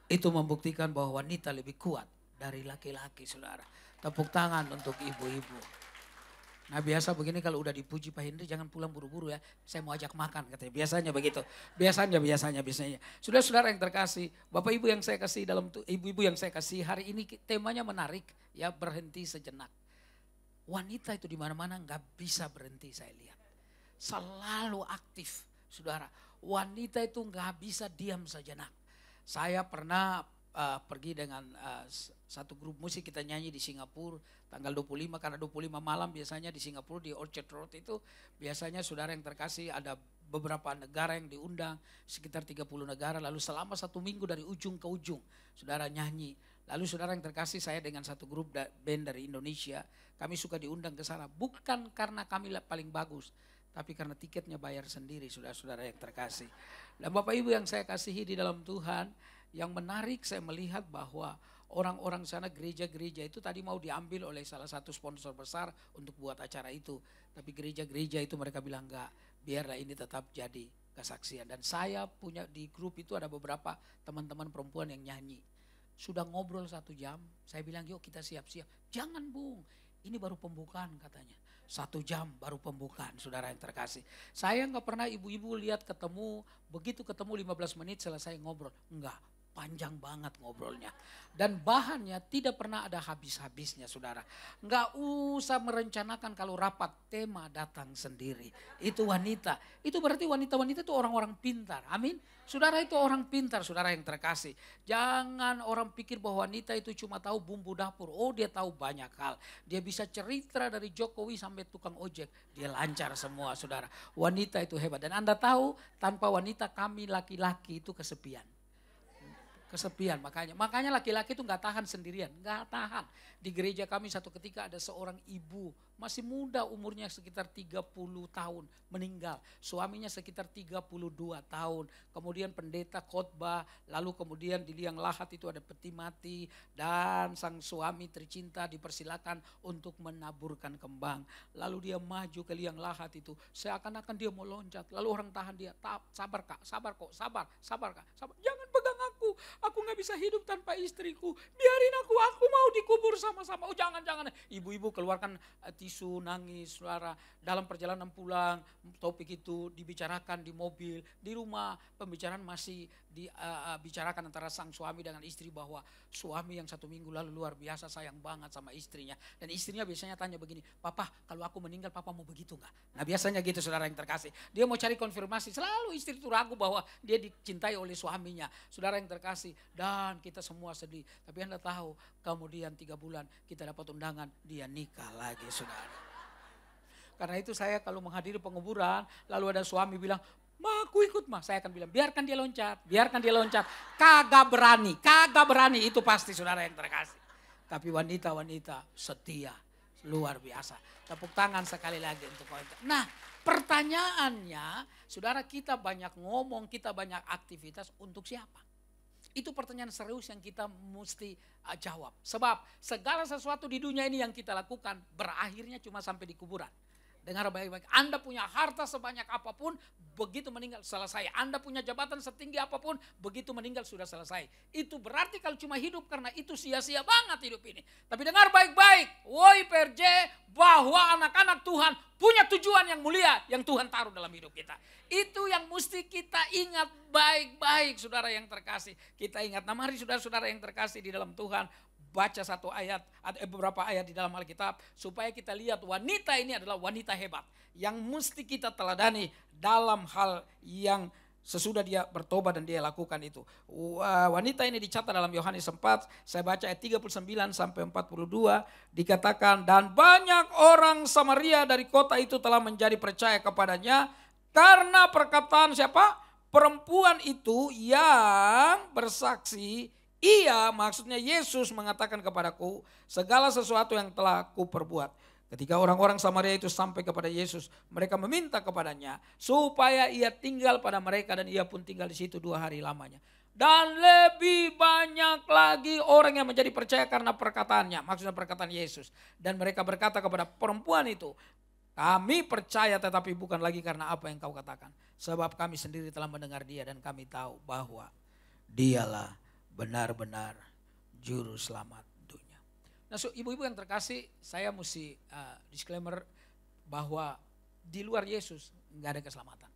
Itu membuktikan bahwa wanita lebih kuat dari laki-laki, saudara. Tepuk tangan untuk ibu-ibu. Nah biasa begini kalau udah dipuji Pak Henry jangan pulang buru-buru ya. Saya mau ajak makan katanya. Biasanya begitu. Biasanya. Saudara-saudara yang terkasih. Bapak ibu yang saya kasih ibu-ibu yang saya kasih hari ini temanya menarik. Ya, berhenti sejenak. Wanita itu di mana-mana nggak bisa berhenti saya lihat. Selalu aktif. Saudara, wanita itu nggak bisa diam sejenak. Saya pernah pergi dengan satu grup musik kita nyanyi di Singapura tanggal 25 karena 25 malam biasanya di Singapura di Orchard Road itu biasanya saudara yang terkasih ada beberapa negara yang diundang sekitar 30 negara lalu selama 1 minggu dari ujung ke ujung saudara nyanyi. Lalu saudara yang terkasih saya dengan satu grup band dari Indonesia kami suka diundang ke sana bukan karena kami paling bagus. Tapi karena tiketnya bayar sendiri saudara-saudara yang terkasih. Dan Bapak Ibu yang saya kasihi di dalam Tuhan, yang menarik saya melihat bahwa orang-orang sana gereja-gereja itu tadi mau diambil oleh salah satu sponsor besar untuk buat acara itu. Tapi gereja-gereja itu mereka bilang enggak, biarlah ini tetap jadi kesaksian. Dan saya punya di grup itu ada beberapa teman-teman perempuan yang nyanyi. Sudah ngobrol 1 jam, saya bilang yuk kita siap-siap. Jangan Bung, ini baru pembukaan katanya. 1 jam baru pembukaan saudara yang terkasih. Saya nggak pernah ibu-ibu lihat ketemu, begitu ketemu 15 menit selesai ngobrol. Enggak, panjang banget ngobrolnya. Dan bahannya tidak pernah ada habis-habisnya saudara. Nggak usah merencanakan kalau rapat tema datang sendiri. Itu wanita. Itu berarti wanita-wanita itu orang-orang pintar. Amin. Saudara itu orang pintar saudara yang terkasih. Jangan orang pikir bahwa wanita itu cuma tahu bumbu dapur. Oh dia tahu banyak hal. Dia bisa cerita dari Jokowi sampai tukang ojek. Dia lancar semua saudara. Wanita itu hebat. Dan Anda tahu tanpa wanita kami laki-laki itu kesepian. Kesepian makanya laki-laki itu nggak tahan sendirian, nggak tahan. Di gereja kami satu ketika ada seorang ibu masih muda umurnya sekitar 30 tahun meninggal. Suaminya sekitar 32 tahun. Kemudian pendeta khotbah, lalu kemudian di liang lahat itu ada peti mati dan sang suami tercinta dipersilakan untuk menaburkan kembang. Lalu dia maju ke liang lahat itu, seakan-akan dia mau loncat. Lalu orang tahan dia, sabar kak, sabar kok, sabar kak, sabar. Jangan pegang aku nggak bisa hidup tanpa istriku. Biarin aku mau dikubur sama-sama. Oh jangan. Ibu-ibu keluarkan tisu, nangis, saudara. Dalam perjalanan pulang, topik itu dibicarakan di mobil, di rumah. Pembicaraan masih dibicarakan antara sang suami dengan istri bahwa suami yang 1 minggu lalu luar biasa sayang banget sama istrinya. Dan istrinya biasanya tanya begini, papa kalau aku meninggal papa mau begitu nggak? Nah biasanya gitu saudara yang terkasih. Dia mau cari konfirmasi, selalu istri itu ragu bahwa dia dicintai oleh suaminya. Saudara yang terkasih, dan kita semua sedih. Tapi Anda tahu kemudian 3 bulan kita dapat undangan, dia nikah lagi saudara. Karena itu saya kalau menghadiri penguburan, lalu ada suami bilang, "Ma, aku ikut mah." Saya akan bilang, biarkan dia loncat. Kagak berani, itu pasti saudara yang terkasih. Tapi wanita-wanita setia, luar biasa. Tepuk tangan sekali lagi untuk wanita. Nah pertanyaannya, saudara kita banyak ngomong, kita banyak aktivitas untuk siapa? Itu pertanyaan serius yang kita mesti jawab. Sebab segala sesuatu di dunia ini yang kita lakukan berakhirnya cuma sampai di kuburan. Dengar baik-baik, Anda punya harta sebanyak apapun, begitu meninggal selesai. Anda punya jabatan setinggi apapun, begitu meninggal sudah selesai. Itu berarti kalau cuma hidup karena itu sia-sia banget hidup ini. Tapi dengar baik-baik, woi PRJ, bahwa anak-anak Tuhan punya tujuan yang mulia yang Tuhan taruh dalam hidup kita. Itu yang mesti kita ingat baik-baik saudara yang terkasih. Kita ingat, nah mari saudara-saudara yang terkasih di dalam Tuhan, baca satu ayat, beberapa ayat di dalam Alkitab supaya kita lihat wanita ini adalah wanita hebat yang mesti kita teladani dalam hal yang sesudah dia bertobat dan dia lakukan itu. Wanita ini dicatat dalam Yohanes 4, saya baca ayat 39 sampai 42, dikatakan, dan banyak orang Samaria dari kota itu telah menjadi percaya kepadanya karena perkataan siapa? Perempuan itu yang bersaksi. Ia, maksudnya Yesus mengatakan kepadaku segala sesuatu yang telah ku perbuat. Ketika orang-orang Samaria itu sampai kepada Yesus, mereka meminta kepadanya supaya ia tinggal pada mereka dan ia pun tinggal di situ 2 hari lamanya. Dan lebih banyak lagi orang yang menjadi percaya karena perkataannya, maksudnya perkataan Yesus. Dan mereka berkata kepada perempuan itu, kami percaya tetapi bukan lagi karena apa yang kau katakan. Sebab kami sendiri telah mendengar dia dan kami tahu bahwa dialah benar-benar juru selamat dunia. Nah ibu-ibu yang terkasih, saya mesti disclaimer bahwa di luar Yesus nggak ada keselamatan.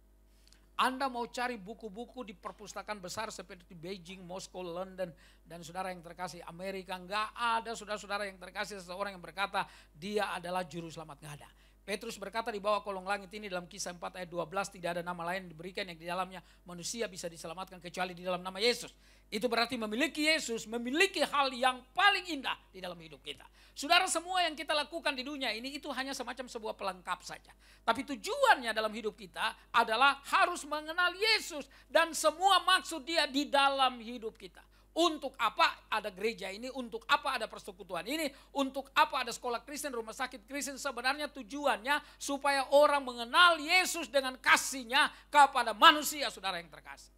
Anda mau cari buku-buku di perpustakaan besar seperti Beijing, Moskow, London, dan saudara yang terkasih Amerika, nggak ada saudara-saudara yang terkasih seseorang yang berkata dia adalah juru selamat, nggak ada. Petrus berkata di bawah kolong langit ini dalam Kisah 4 ayat 12, tidak ada nama lain diberikan yang di dalamnya manusia bisa diselamatkan kecuali di dalam nama Yesus. Itu berarti memiliki Yesus, memiliki hal yang paling indah di dalam hidup kita. Saudara, semua yang kita lakukan di dunia ini itu hanya semacam sebuah pelengkap saja. Tapi tujuannya dalam hidup kita adalah harus mengenal Yesus dan semua maksud dia di dalam hidup kita. Untuk apa ada gereja ini, untuk apa ada persekutuan ini, untuk apa ada sekolah Kristen, rumah sakit Kristen, sebenarnya tujuannya supaya orang mengenal Yesus dengan kasihnya kepada manusia, saudara yang terkasih.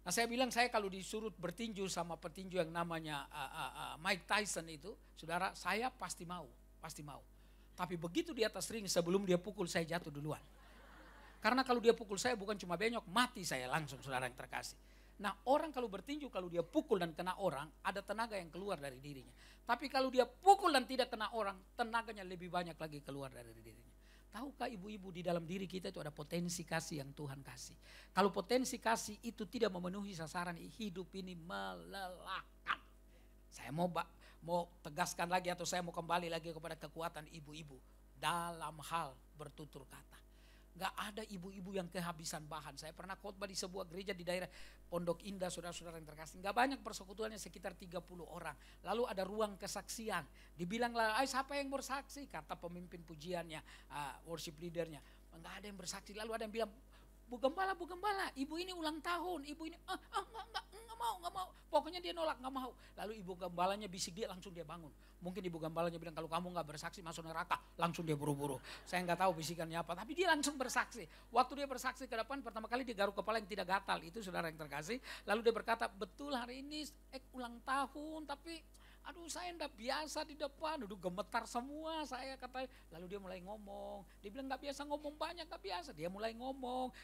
Nah saya bilang, saya kalau disuruh bertinju sama petinju yang namanya Mike Tyson itu, saudara, saya pasti mau. Tapi begitu di atas ring, sebelum dia pukul saya jatuh duluan. Karena kalau dia pukul saya bukan cuma benyok, mati saya langsung, saudara yang terkasih. Nah orang kalau bertinju, kalau dia pukul dan kena orang, ada tenaga yang keluar dari dirinya. Tapi kalau dia pukul dan tidak kena orang, tenaganya lebih banyak lagi keluar dari dirinya. Tahukah ibu-ibu, di dalam diri kita itu ada potensi kasih yang Tuhan kasih. Kalau potensi kasih itu tidak memenuhi sasaran, hidup ini melelahkan. Saya mau tegaskan lagi atau saya mau kembali lagi kepada kekuatan ibu-ibu dalam hal bertutur kata. Gak ada ibu-ibu yang kehabisan bahan. Saya pernah khotbah di sebuah gereja di daerah Pondok Indah, saudara-saudara yang terkasih. Gak banyak persekutuannya, sekitar 30 orang. Lalu ada ruang kesaksian. Dibilanglah, siapa yang bersaksi? Kata pemimpin pujiannya, worship leadernya. Gak ada yang bersaksi. Lalu ada yang bilang, Bu Gembala, ibu ini ulang tahun, ibu ini enggak mau. Pokoknya dia nolak, enggak mau. Lalu ibu gembalanya bisik dia, langsung dia bangun. Mungkin ibu gembalanya bilang, kalau kamu enggak bersaksi masuk neraka, langsung dia buru-buru. Saya enggak tahu bisikannya apa, tapi dia langsung bersaksi. Waktu dia bersaksi ke depan, pertama kali dia garuk kepala yang tidak gatal, itu saudara yang terkasih. Lalu dia berkata, betul hari ini ulang tahun, tapi aduh saya enggak biasa di depan, aduh gemetar semua saya kata. Lalu dia mulai ngomong, dia bilang enggak biasa ngomong banyak, enggak biasa. Dia mulai ngomong.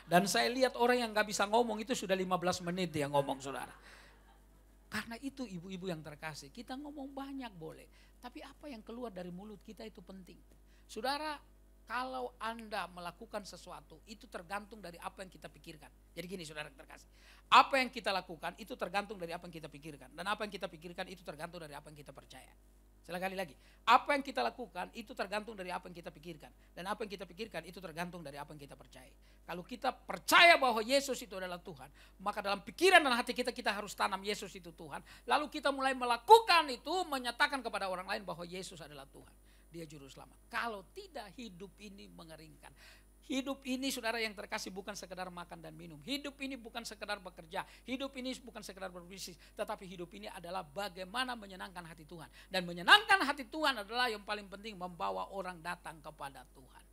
Dan saya lihat orang yang enggak bisa ngomong itu sudah 15 menit dia ngomong, saudara. Karena itu ibu-ibu yang terkasih, kita ngomong banyak boleh, tapi apa yang keluar dari mulut kita itu penting. Saudara, kalau Anda melakukan sesuatu, itu tergantung dari apa yang kita pikirkan. Jadi gini saudara terkasih, apa yang kita lakukan itu tergantung dari apa yang kita pikirkan. Dan apa yang kita pikirkan itu tergantung dari apa yang kita percaya. Sekali lagi, apa yang kita lakukan itu tergantung dari apa yang kita pikirkan. Dan apa yang kita pikirkan itu tergantung dari apa yang kita percaya. Kalau kita percaya bahwa Yesus itu adalah Tuhan, maka dalam pikiran dan hati kita harus tanam Yesus itu Tuhan. Lalu kita mulai melakukan itu, menyatakan kepada orang lain bahwa Yesus adalah Tuhan. Dia juru selamat. Kalau tidak, hidup ini mengeringkan. Hidup ini saudara yang terkasih bukan sekedar makan dan minum. Hidup ini bukan sekedar bekerja. Hidup ini bukan sekedar berbisnis. Tetapi hidup ini adalah bagaimana menyenangkan hati Tuhan. Dan menyenangkan hati Tuhan adalah yang paling penting, membawa orang datang kepada Tuhan.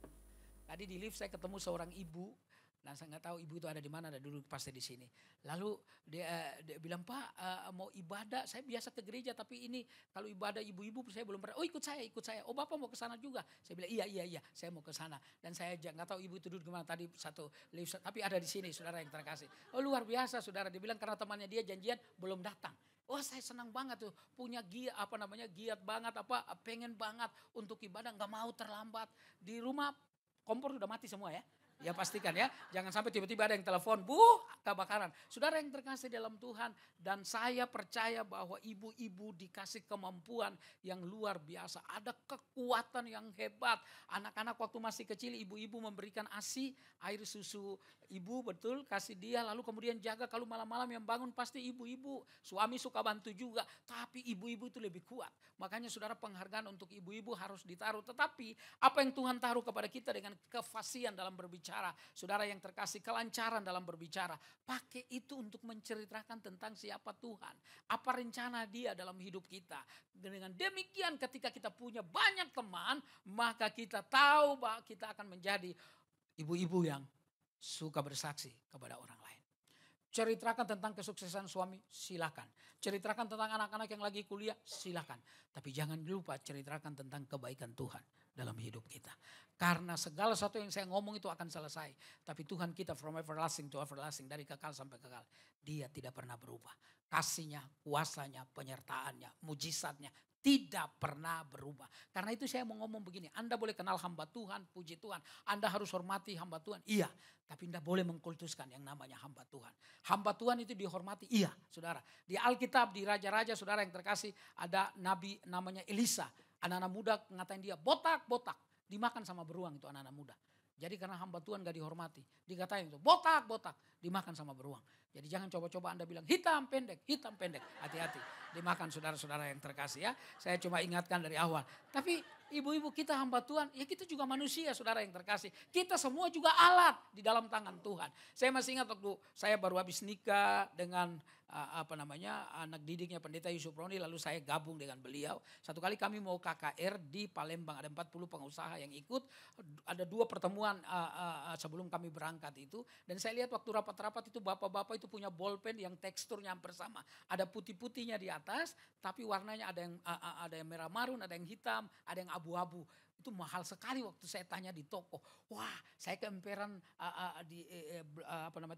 Tadi di lift saya ketemu seorang ibu. Dan saya nggak tahu ibu itu ada di mana, ada dulu pasti di sini. Lalu dia bilang, Pak mau ibadah, saya biasa ke gereja tapi ini kalau ibadah ibu-ibu saya belum pernah. Oh ikut saya. Oh Bapak mau ke sana juga? Saya bilang iya saya mau ke sana. Dan saya nggak tahu ibu itu duduk di mana tadi satu lift, tapi ada di sini saudara yang terkasih. Oh luar biasa saudara, dia bilang karena temannya dia janjian belum datang. Wah saya senang banget tuh, punya giat banget, pengen banget untuk ibadah, nggak mau terlambat. Di rumah kompor sudah mati semua ya. Ya pastikan ya, jangan sampai tiba-tiba ada yang telepon, Bu kebakaran. Saudara yang terkasih dalam Tuhan, dan saya percaya bahwa ibu-ibu dikasih kemampuan yang luar biasa. Ada kekuatan yang hebat. Anak-anak waktu masih kecil ibu-ibu memberikan ASI, air susu ibu betul, kasih dia. Lalu kemudian jaga kalau malam-malam yang bangun pasti ibu-ibu. Suami suka bantu juga, tapi ibu-ibu itu lebih kuat. Makanya saudara penghargaan untuk ibu-ibu harus ditaruh. Tetapi apa yang Tuhan taruh kepada kita dengan kefasihan dalam berbicara. Saudara yang terkasih, kelancaran dalam berbicara. Pakai itu untuk menceritakan tentang siapa Tuhan. Apa rencana dia dalam hidup kita. Dengan demikian ketika kita punya banyak teman, maka kita tahu bahwa kita akan menjadi ibu-ibu yang suka bersaksi kepada orang lain. Ceritakan tentang kesuksesan suami, silakan. Ceritakan tentang anak-anak yang lagi kuliah, silakan. Tapi jangan lupa ceritakan tentang kebaikan Tuhan dalam hidup kita. Karena segala sesuatu yang saya ngomong itu akan selesai. Tapi Tuhan kita from everlasting to everlasting, dari kekal sampai kekal. Dia tidak pernah berubah. Kasihnya, kuasanya, penyertaannya, mujizatnya tidak pernah berubah. Karena itu saya mau ngomong begini, Anda boleh kenal hamba Tuhan, puji Tuhan. Anda harus hormati hamba Tuhan, iya. Tapi Anda boleh mengkultuskan yang namanya hamba Tuhan. Hamba Tuhan itu dihormati, iya saudara. Di Alkitab, di Raja-Raja saudara yang terkasih, ada nabi namanya Elisa. Anak-anak muda ngatain dia, botak. Dimakan sama beruang itu anak-anak muda. Jadi karena hamba Tuhan gak dihormati. Dikatain itu botak. Dimakan sama beruang. Jadi jangan coba-coba Anda bilang hitam pendek. Hati-hati. Dimakan saudara-saudara yang terkasih ya. Saya cuma ingatkan dari awal. Tapi ibu-ibu kita hamba Tuhan. Ya kita juga manusia saudara yang terkasih. Kita semua juga alat di dalam tangan Tuhan. Saya masih ingat waktu saya baru habis nikah dengan anak didiknya Pendeta Yusuf Roni, lalu saya gabung dengan beliau. Satu kali kami mau KKR di Palembang, ada 40 pengusaha yang ikut, ada 2 pertemuan sebelum kami berangkat itu, dan saya lihat waktu rapat-rapat itu bapak-bapak itu punya bolpen yang teksturnya hampir sama, ada putih-putihnya di atas, tapi warnanya ada yang merah marun, ada yang hitam, ada yang abu-abu. Itu mahal sekali waktu saya tanya di toko. Wah, saya ke emperan di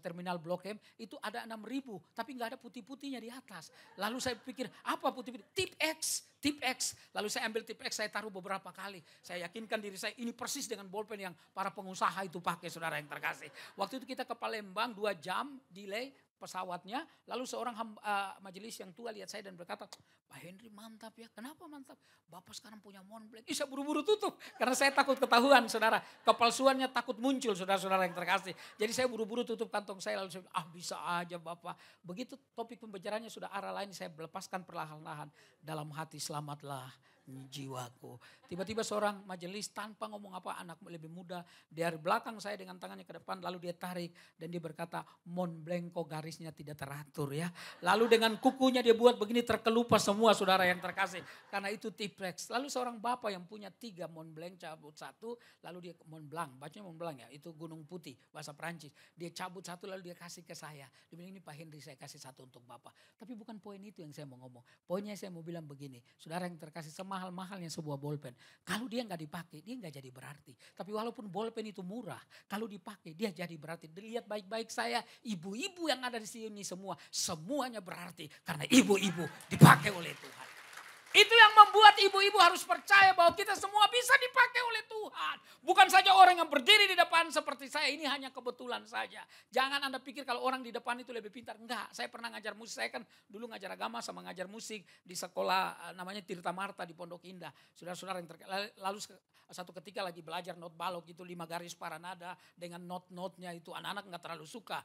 terminal Blok M itu ada 6.000, tapi nggak ada putih-putihnya di atas. Lalu saya pikir apa putih-putih? Tip X. Lalu saya ambil tip X, saya taruh beberapa kali. Saya yakinkan diri saya ini persis dengan bolpen yang para pengusaha itu pakai, saudara yang terkasih. Waktu itu kita ke Palembang 2 jam delay pesawatnya, lalu seorang majelis yang tua lihat saya dan berkata, Pak Henry mantap ya. Kenapa mantap? Bapak sekarang punya Montblanc. Saya buru-buru tutup karena saya takut ketahuan saudara. Kepalsuannya takut muncul saudara-saudara yang terkasih. Jadi saya buru-buru tutup kantong saya, lalu saya bilang, bisa aja Bapak. Begitu topik pembicaraannya sudah arah lain, saya lepaskan perlahan-lahan dalam hati, selamatlah jiwaku. Tiba-tiba seorang majelis tanpa ngomong apa, anak lebih muda dari belakang saya dengan tangannya ke depan, lalu dia tarik dan dia berkata, Mont Blanc kok garisnya tidak teratur ya. Lalu dengan kukunya dia buat begini, terkelupas semua saudara yang terkasih. Karena itu T-Rex. Lalu seorang bapak yang punya 3 Mont Blanc cabut satu, lalu dia Mont Blanc, bacanya Mont Blanc ya, itu gunung putih bahasa Perancis. Dia cabut satu lalu dia kasih ke saya. Dia bilang, ini Pak Henry saya kasih satu untuk Bapak. Tapi bukan poin itu yang saya mau ngomong. Poinnya saya mau bilang begini, saudara yang terkasih, semahal-mahalnya sebuah bolpen. Kalau dia nggak dipakai, dia nggak jadi berarti. Tapi walaupun bolpen itu murah, kalau dipakai dia jadi berarti. Dilihat baik-baik saya, ibu-ibu yang ada di sini semua, semuanya berarti. Karena ibu-ibu dipakai oleh Tuhan. Itu yang membuat ibu-ibu harus percaya bahwa kita semua bisa dipakai oleh Tuhan. Bukan saja orang yang berdiri di depan seperti saya, ini hanya kebetulan saja. Jangan Anda pikir kalau orang di depan itu lebih pintar. Enggak, saya pernah ngajar musik. Saya kan dulu ngajar agama sama ngajar musik di sekolah namanya Tirta Marta di Pondok Indah. Saudara-saudara yang lalu satu ketika lagi belajar not balok itu 5 garis paranada dengan not-notnya itu anak-anak enggak terlalu suka.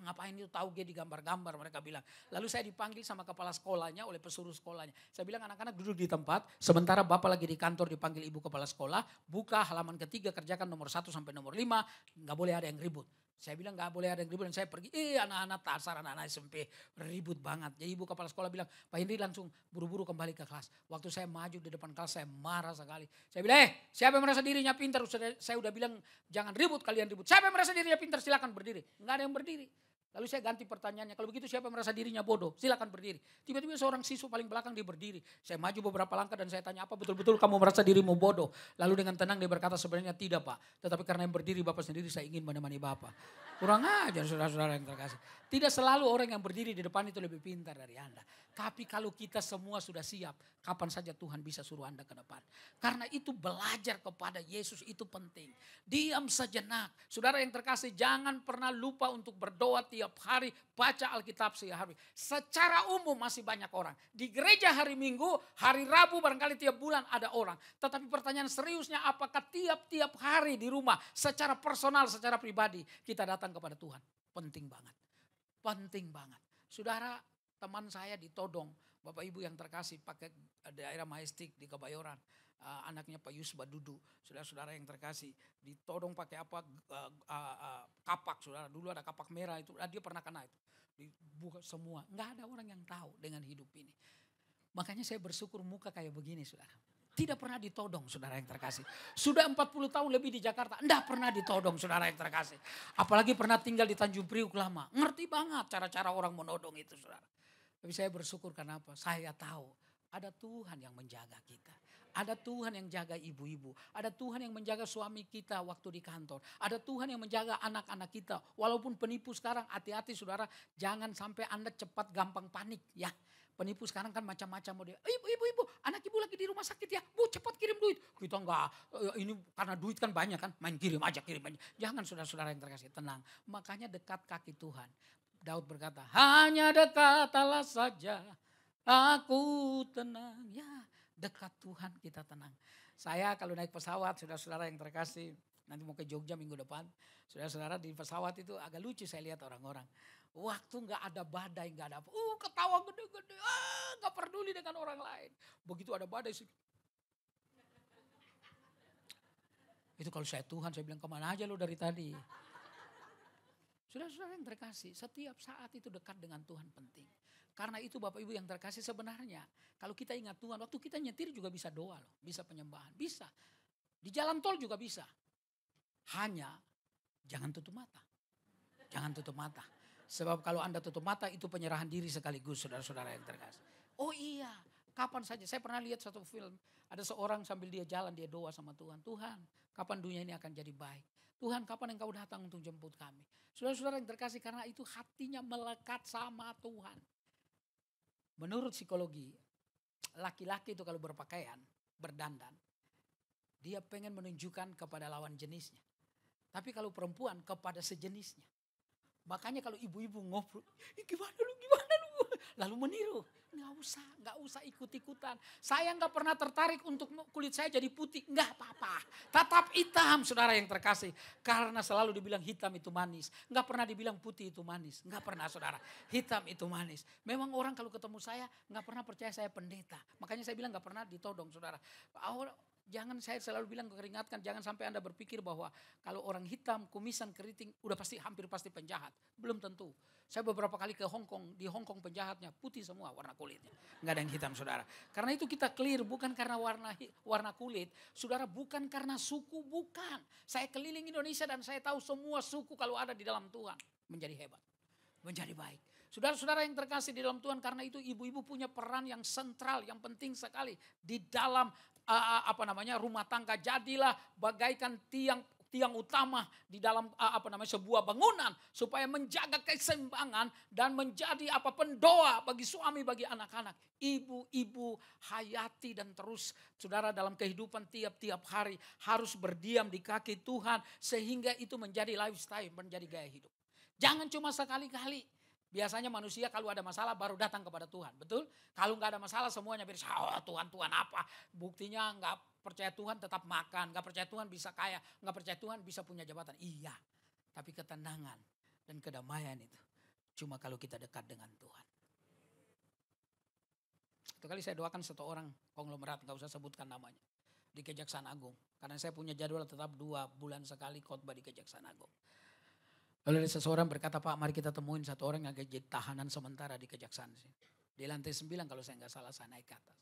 Ngapain itu tahu dia digambar-gambar mereka bilang. Lalu saya dipanggil sama kepala sekolahnya oleh pesuruh sekolahnya. Saya bilang anak-anak duduk di tempat, sementara bapak lagi di kantor dipanggil ibu kepala sekolah, buka halaman ketiga kerjakan nomor 1 sampai nomor 5, nggak boleh ada yang ribut. Saya bilang nggak boleh ada yang ribut dan saya pergi, anak-anak tasar, anak-anak SMP ribut banget. Jadi ibu kepala sekolah bilang, Pak Henry langsung buru-buru kembali ke kelas. Waktu saya maju di depan kelas saya marah sekali. Saya bilang, siapa yang merasa dirinya pintar? Saya udah bilang jangan ribut, kalian ribut. Siapa yang merasa dirinya pintar silakan berdiri. Nggak ada yang berdiri. Lalu saya ganti pertanyaannya, kalau begitu siapa yang merasa dirinya bodoh? Silakan berdiri. Tiba-tiba seorang siswa paling belakang dia berdiri. Saya maju beberapa langkah dan saya tanya, apa betul-betul kamu merasa dirimu bodoh? Lalu dengan tenang dia berkata, sebenarnya tidak Pak. Tetapi karena yang berdiri Bapak sendiri, saya ingin menemani Bapak. Kurang ajar saudara-saudara yang terkasih. Tidak selalu orang yang berdiri di depan itu lebih pintar dari Anda. Tapi kalau kita semua sudah siap, kapan saja Tuhan bisa suruh Anda ke depan. Karena itu belajar kepada Yesus itu penting. Diam sejenak. Saudara yang terkasih, jangan pernah lupa untuk berdoa tiap hari, baca Alkitab setiap hari. Secara umum masih banyak orang. Di gereja hari Minggu, hari Rabu barangkali tiap bulan ada orang. Tetapi pertanyaan seriusnya, apakah tiap-tiap hari di rumah secara personal, secara pribadi kita datang kepada Tuhan? Penting banget. Penting banget. Saudara, teman saya ditodong, Bapak Ibu yang terkasih pakai daerah Majestic di Kebayoran. Anaknya Pak Yusba Dudu, saudara-saudara yang terkasih, ditodong pakai apa, kapak saudara. Dulu ada kapak merah itu, dia pernah kena itu. Dibuka semua, nggak ada orang yang tahu dengan hidup ini. Makanya saya bersyukur muka kayak begini saudara. Tidak pernah ditodong saudara yang terkasih. Sudah 40 tahun lebih di Jakarta, enggak pernah ditodong saudara yang terkasih. Apalagi pernah tinggal di Tanjung Priuk lama. Ngerti banget cara-cara orang menodong itu saudara. Tapi saya bersyukur karena apa? Saya tahu ada Tuhan yang menjaga kita. Ada Tuhan yang jaga ibu-ibu. Ada Tuhan yang menjaga suami kita waktu di kantor. Ada Tuhan yang menjaga anak-anak kita. Walaupun penipu sekarang, hati-hati saudara. Jangan sampai Anda cepat gampang panik ya. Penipu sekarang kan macam-macam model. Ibu, anak ibu lagi di rumah sakit ya. Bu cepat kirim duit. Kita enggak, ini karena duit kan banyak kan. Main kirim aja. Jangan saudara-saudara yang terkasih, tenang. Makanya dekat kaki Tuhan. Daud berkata, hanya dekat Allah saja aku tenang. Ya, dekat Tuhan kita tenang. Saya kalau naik pesawat, saudara-saudara yang terkasih, nanti mau ke Jogja minggu depan. Saudara-saudara di pesawat itu agak lucu saya lihat orang-orang. Waktu gak ada badai, gak ada apa. Ketawa gede-gede, gak peduli dengan orang lain. Begitu ada badai sih. Itu kalau saya Tuhan, saya bilang kemana aja lo dari tadi. Saudara-saudara yang terkasih, setiap saat itu dekat dengan Tuhan penting. Karena itu Bapak Ibu yang terkasih sebenarnya, kalau kita ingat Tuhan, waktu kita nyetir juga bisa doa loh, bisa penyembahan, bisa. Di jalan tol juga bisa. Hanya jangan tutup mata. Jangan tutup mata. Sebab kalau Anda tutup mata itu penyerahan diri sekaligus saudara-saudara yang terkasih. Oh iya, kapan saja. Saya pernah lihat satu film, ada seorang sambil dia jalan, dia doa sama Tuhan. Tuhan, kapan dunia ini akan jadi baik? Tuhan, kapan engkau datang untuk jemput kami? Saudara-saudara yang terkasih, karena itu hatinya melekat sama Tuhan. Menurut psikologi, laki-laki itu kalau berpakaian, berdandan, dia pengen menunjukkan kepada lawan jenisnya. Tapi kalau perempuan kepada sejenisnya. Makanya kalau ibu-ibu ngobrol, gimana lu? Lalu meniru. Nggak nggak usah ikut-ikutan. Saya nggak pernah tertarik untuk kulit saya jadi putih, nggak apa-apa. Tetap hitam, saudara yang terkasih. Karena selalu dibilang hitam itu manis. Nggak pernah dibilang putih itu manis, nggak pernah saudara. Hitam itu manis. Memang orang kalau ketemu saya nggak pernah percaya saya pendeta. Makanya saya bilang nggak pernah ditodong saudara. Jangan saya selalu bilang keringatkan, jangan sampai Anda berpikir bahwa kalau orang hitam, kumisan, keriting, udah hampir pasti penjahat. Belum tentu. Saya beberapa kali ke Hong Kong, di Hong Kong penjahatnya putih semua warna kulitnya. Nggak ada yang hitam saudara. Karena itu kita clear, bukan karena warna kulit. Saudara, bukan karena suku, bukan. Saya keliling Indonesia dan saya tahu semua suku kalau ada di dalam Tuhan menjadi hebat, menjadi baik. Saudara-saudara yang terkasih di dalam Tuhan, karena itu ibu-ibu punya peran yang sentral, yang penting sekali di dalam rumah tangga. Jadilah bagaikan tiang utama di dalam sebuah bangunan supaya menjaga keseimbangan dan menjadi pendoa bagi suami, bagi anak-anak. Ibu-ibu hayati dan terus saudara dalam kehidupan tiap-tiap hari harus berdiam di kaki Tuhan sehingga itu menjadi lifestyle, menjadi gaya hidup. Jangan cuma sekali-kali. Biasanya manusia kalau ada masalah baru datang kepada Tuhan, betul? Kalau nggak ada masalah semuanya beres. Tuhan apa? Buktinya nggak percaya Tuhan tetap makan, nggak percaya Tuhan bisa kaya, nggak percaya Tuhan bisa punya jabatan. Iya, tapi ketenangan dan kedamaian itu cuma kalau kita dekat dengan Tuhan. Satu kali saya doakan satu orang konglomerat, nggak usah sebutkan namanya, di Kejaksaan Agung. Karena saya punya jadwal tetap 2 bulan sekali khotbah di Kejaksaan Agung. Lalu ada seseorang berkata, Pak mari kita temuin satu orang yang jadi tahanan sementara di kejaksaan sini. Di lantai 9 kalau saya nggak salah, saya naik ke atas.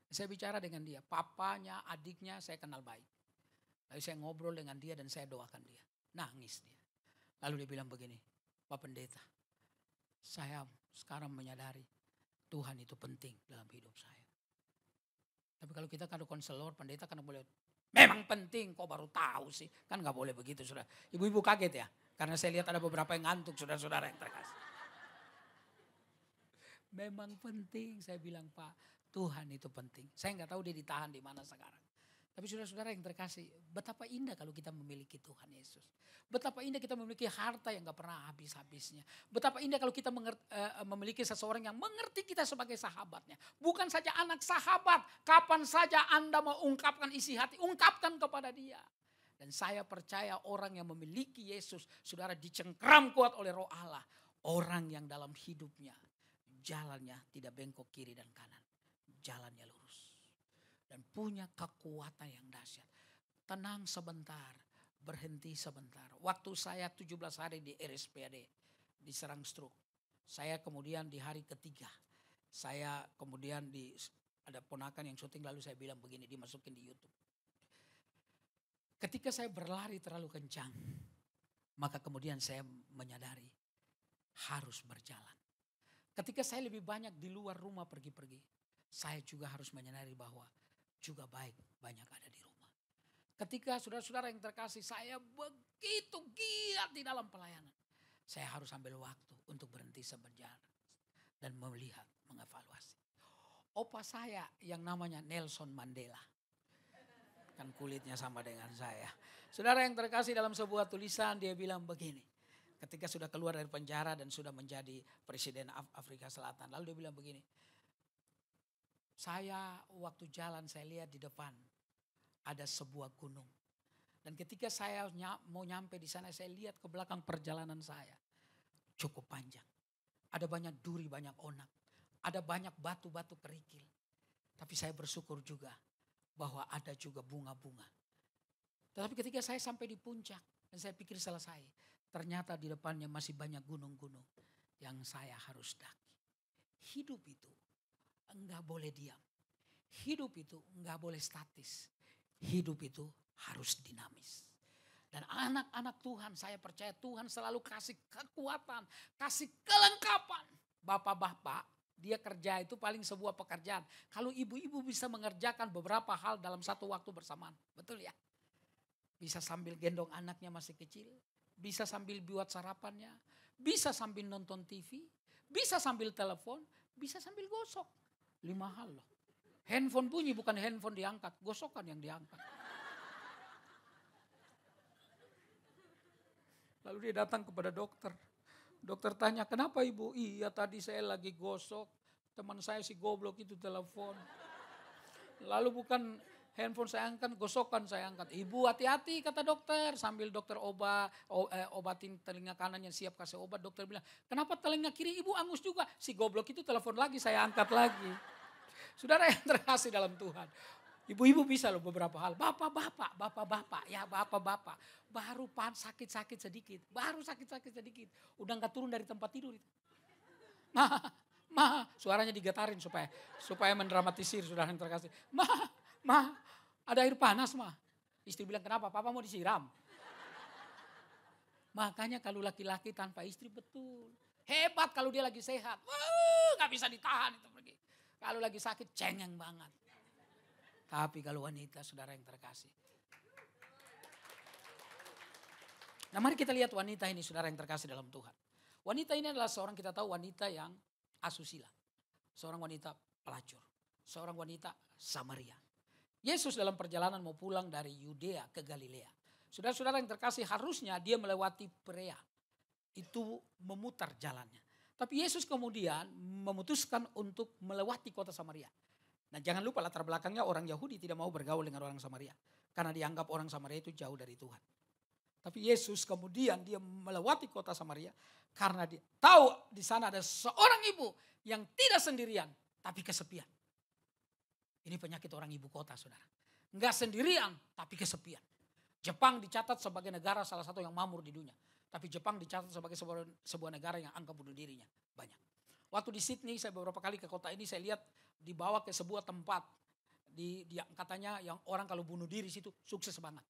Saya bicara dengan dia, papanya, adiknya saya kenal baik. Lalu saya ngobrol dengan dia dan saya doakan dia. Nangis dia. Lalu dia bilang begini, Pak Pendeta, saya sekarang menyadari Tuhan itu penting dalam hidup saya. Tapi kalau kita kan konselor, pendeta kan boleh, memang penting kok baru tahu sih. Kan gak boleh begitu saudara. Ibu-ibu kaget ya. Karena saya lihat ada beberapa yang ngantuk saudara-saudara yang terkasih. Memang penting, saya bilang Pak, Tuhan itu penting. Saya nggak tahu dia ditahan di mana sekarang. Tapi saudara-saudara yang terkasih, betapa indah kalau kita memiliki Tuhan Yesus. Betapa indah kita memiliki harta yang gak pernah habis-habisnya. Betapa indah kalau kita memiliki seseorang yang mengerti kita sebagai sahabatnya. Bukan saja anak sahabat, kapan saja Anda mau ungkapkan isi hati, ungkapkan kepada dia. Dan saya percaya orang yang memiliki Yesus, saudara dicengkram kuat oleh Roh Allah. Orang yang dalam hidupnya, jalannya tidak bengkok kiri dan kanan. Jalannya lurus. Dan punya kekuatan yang dahsyat. Tenang sebentar, berhenti sebentar. Waktu saya 17 hari di RSPAD, diserang stroke. Saya kemudian di hari ketiga, saya kemudian ada ponakan yang syuting lalu saya bilang begini, dimasukin di YouTube. Ketika saya berlari terlalu kencang, maka kemudian saya menyadari harus berjalan. Ketika saya lebih banyak di luar rumah pergi-pergi, saya juga harus menyadari bahwa juga baik banyak ada di rumah. Ketika saudara-saudara yang terkasih, saya begitu giat di dalam pelayanan. Saya harus ambil waktu untuk berhenti sebentar dan melihat, mengevaluasi. Opa saya yang namanya Nelson Mandela. Kan kulitnya sama dengan saya. Saudara yang terkasih, dalam sebuah tulisan dia bilang begini. Ketika sudah keluar dari penjara dan sudah menjadi presiden Afrika Selatan. Lalu dia bilang begini. Saya waktu jalan saya lihat di depan ada sebuah gunung. Dan ketika saya mau nyampe di sana saya lihat ke belakang perjalanan saya. Cukup panjang. Ada banyak duri, banyak onak. Ada banyak batu-batu kerikil. Tapi saya bersyukur juga bahwa ada juga bunga-bunga. Tetapi ketika saya sampai di puncak dan saya pikir selesai. Ternyata di depannya masih banyak gunung-gunung yang saya harus daki. Hidup itu enggak boleh diam. Hidup itu enggak boleh statis. Hidup itu harus dinamis. Dan anak-anak Tuhan, saya percaya Tuhan selalu kasih kekuatan, kasih kelengkapan. Bapak-bapak, dia kerja itu paling sebuah pekerjaan. Kalau ibu-ibu bisa mengerjakan beberapa hal dalam satu waktu bersamaan. Betul ya? Bisa sambil gendong anaknya masih kecil. Bisa sambil buat sarapannya. Bisa sambil nonton TV. Bisa sambil telepon. Bisa sambil gosok. 5 hal loh. Handphone bunyi bukan handphone diangkat. Gosokan yang diangkat. Lalu dia datang kepada dokter. Dokter tanya, kenapa ibu? Iya tadi saya lagi gosok. teman saya si goblok itu telepon. Lalu bukan handphone saya angkat, gosokan saya angkat. Ibu hati-hati kata dokter, sambil dokter obatin telinga kanan yang siap kasih obat. Dokter bilang, kenapa telinga kiri ibu angus juga? Si goblok itu telepon lagi, saya angkat lagi. Saudara yang terkasih dalam Tuhan. Ibu-ibu bisa loh beberapa hal. Bapak-bapak, ya bapak-bapak. Baru sakit-sakit sedikit, udah gak turun dari tempat tidur itu. Ma, suaranya digetarin supaya mendramatisir saudara yang terkasih. Ma, ada air panas ma. Istri bilang kenapa? Papa mau disiram. Makanya kalau laki-laki tanpa istri betul. Hebat kalau dia lagi sehat. Gak bisa ditahan itu pergi. Kalau lagi sakit cengeng banget. Tapi kalau wanita saudara yang terkasih. Nah mari kita lihat wanita ini saudara yang terkasih dalam Tuhan. Wanita ini adalah seorang kita tahu wanita yang asusila. Seorang wanita pelacur. Seorang wanita Samaria. Yesus dalam perjalanan mau pulang dari Yudea ke Galilea. Saudara-saudara yang terkasih harusnya dia melewati Perea. Itu memutar jalannya. Tapi Yesus kemudian memutuskan untuk melewati kota Samaria. Nah jangan lupa latar belakangnya orang Yahudi tidak mau bergaul dengan orang Samaria. Karena dianggap orang Samaria itu jauh dari Tuhan. Tapi Yesus kemudian dia melewati kota Samaria. Karena dia tahu di sana ada seorang ibu yang tidak sendirian tapi kesepian. Ini penyakit orang ibu kota saudara. Enggak sendirian tapi kesepian. Jepang dicatat sebagai negara salah satu yang makmur di dunia. Tapi Jepang dicatat sebagai sebuah negara yang angka bunuh dirinya banyak. Waktu di Sydney saya beberapa kali ke kota ini saya lihat dibawa ke sebuah tempat. Katanya yang orang kalau bunuh diri situ sukses banget.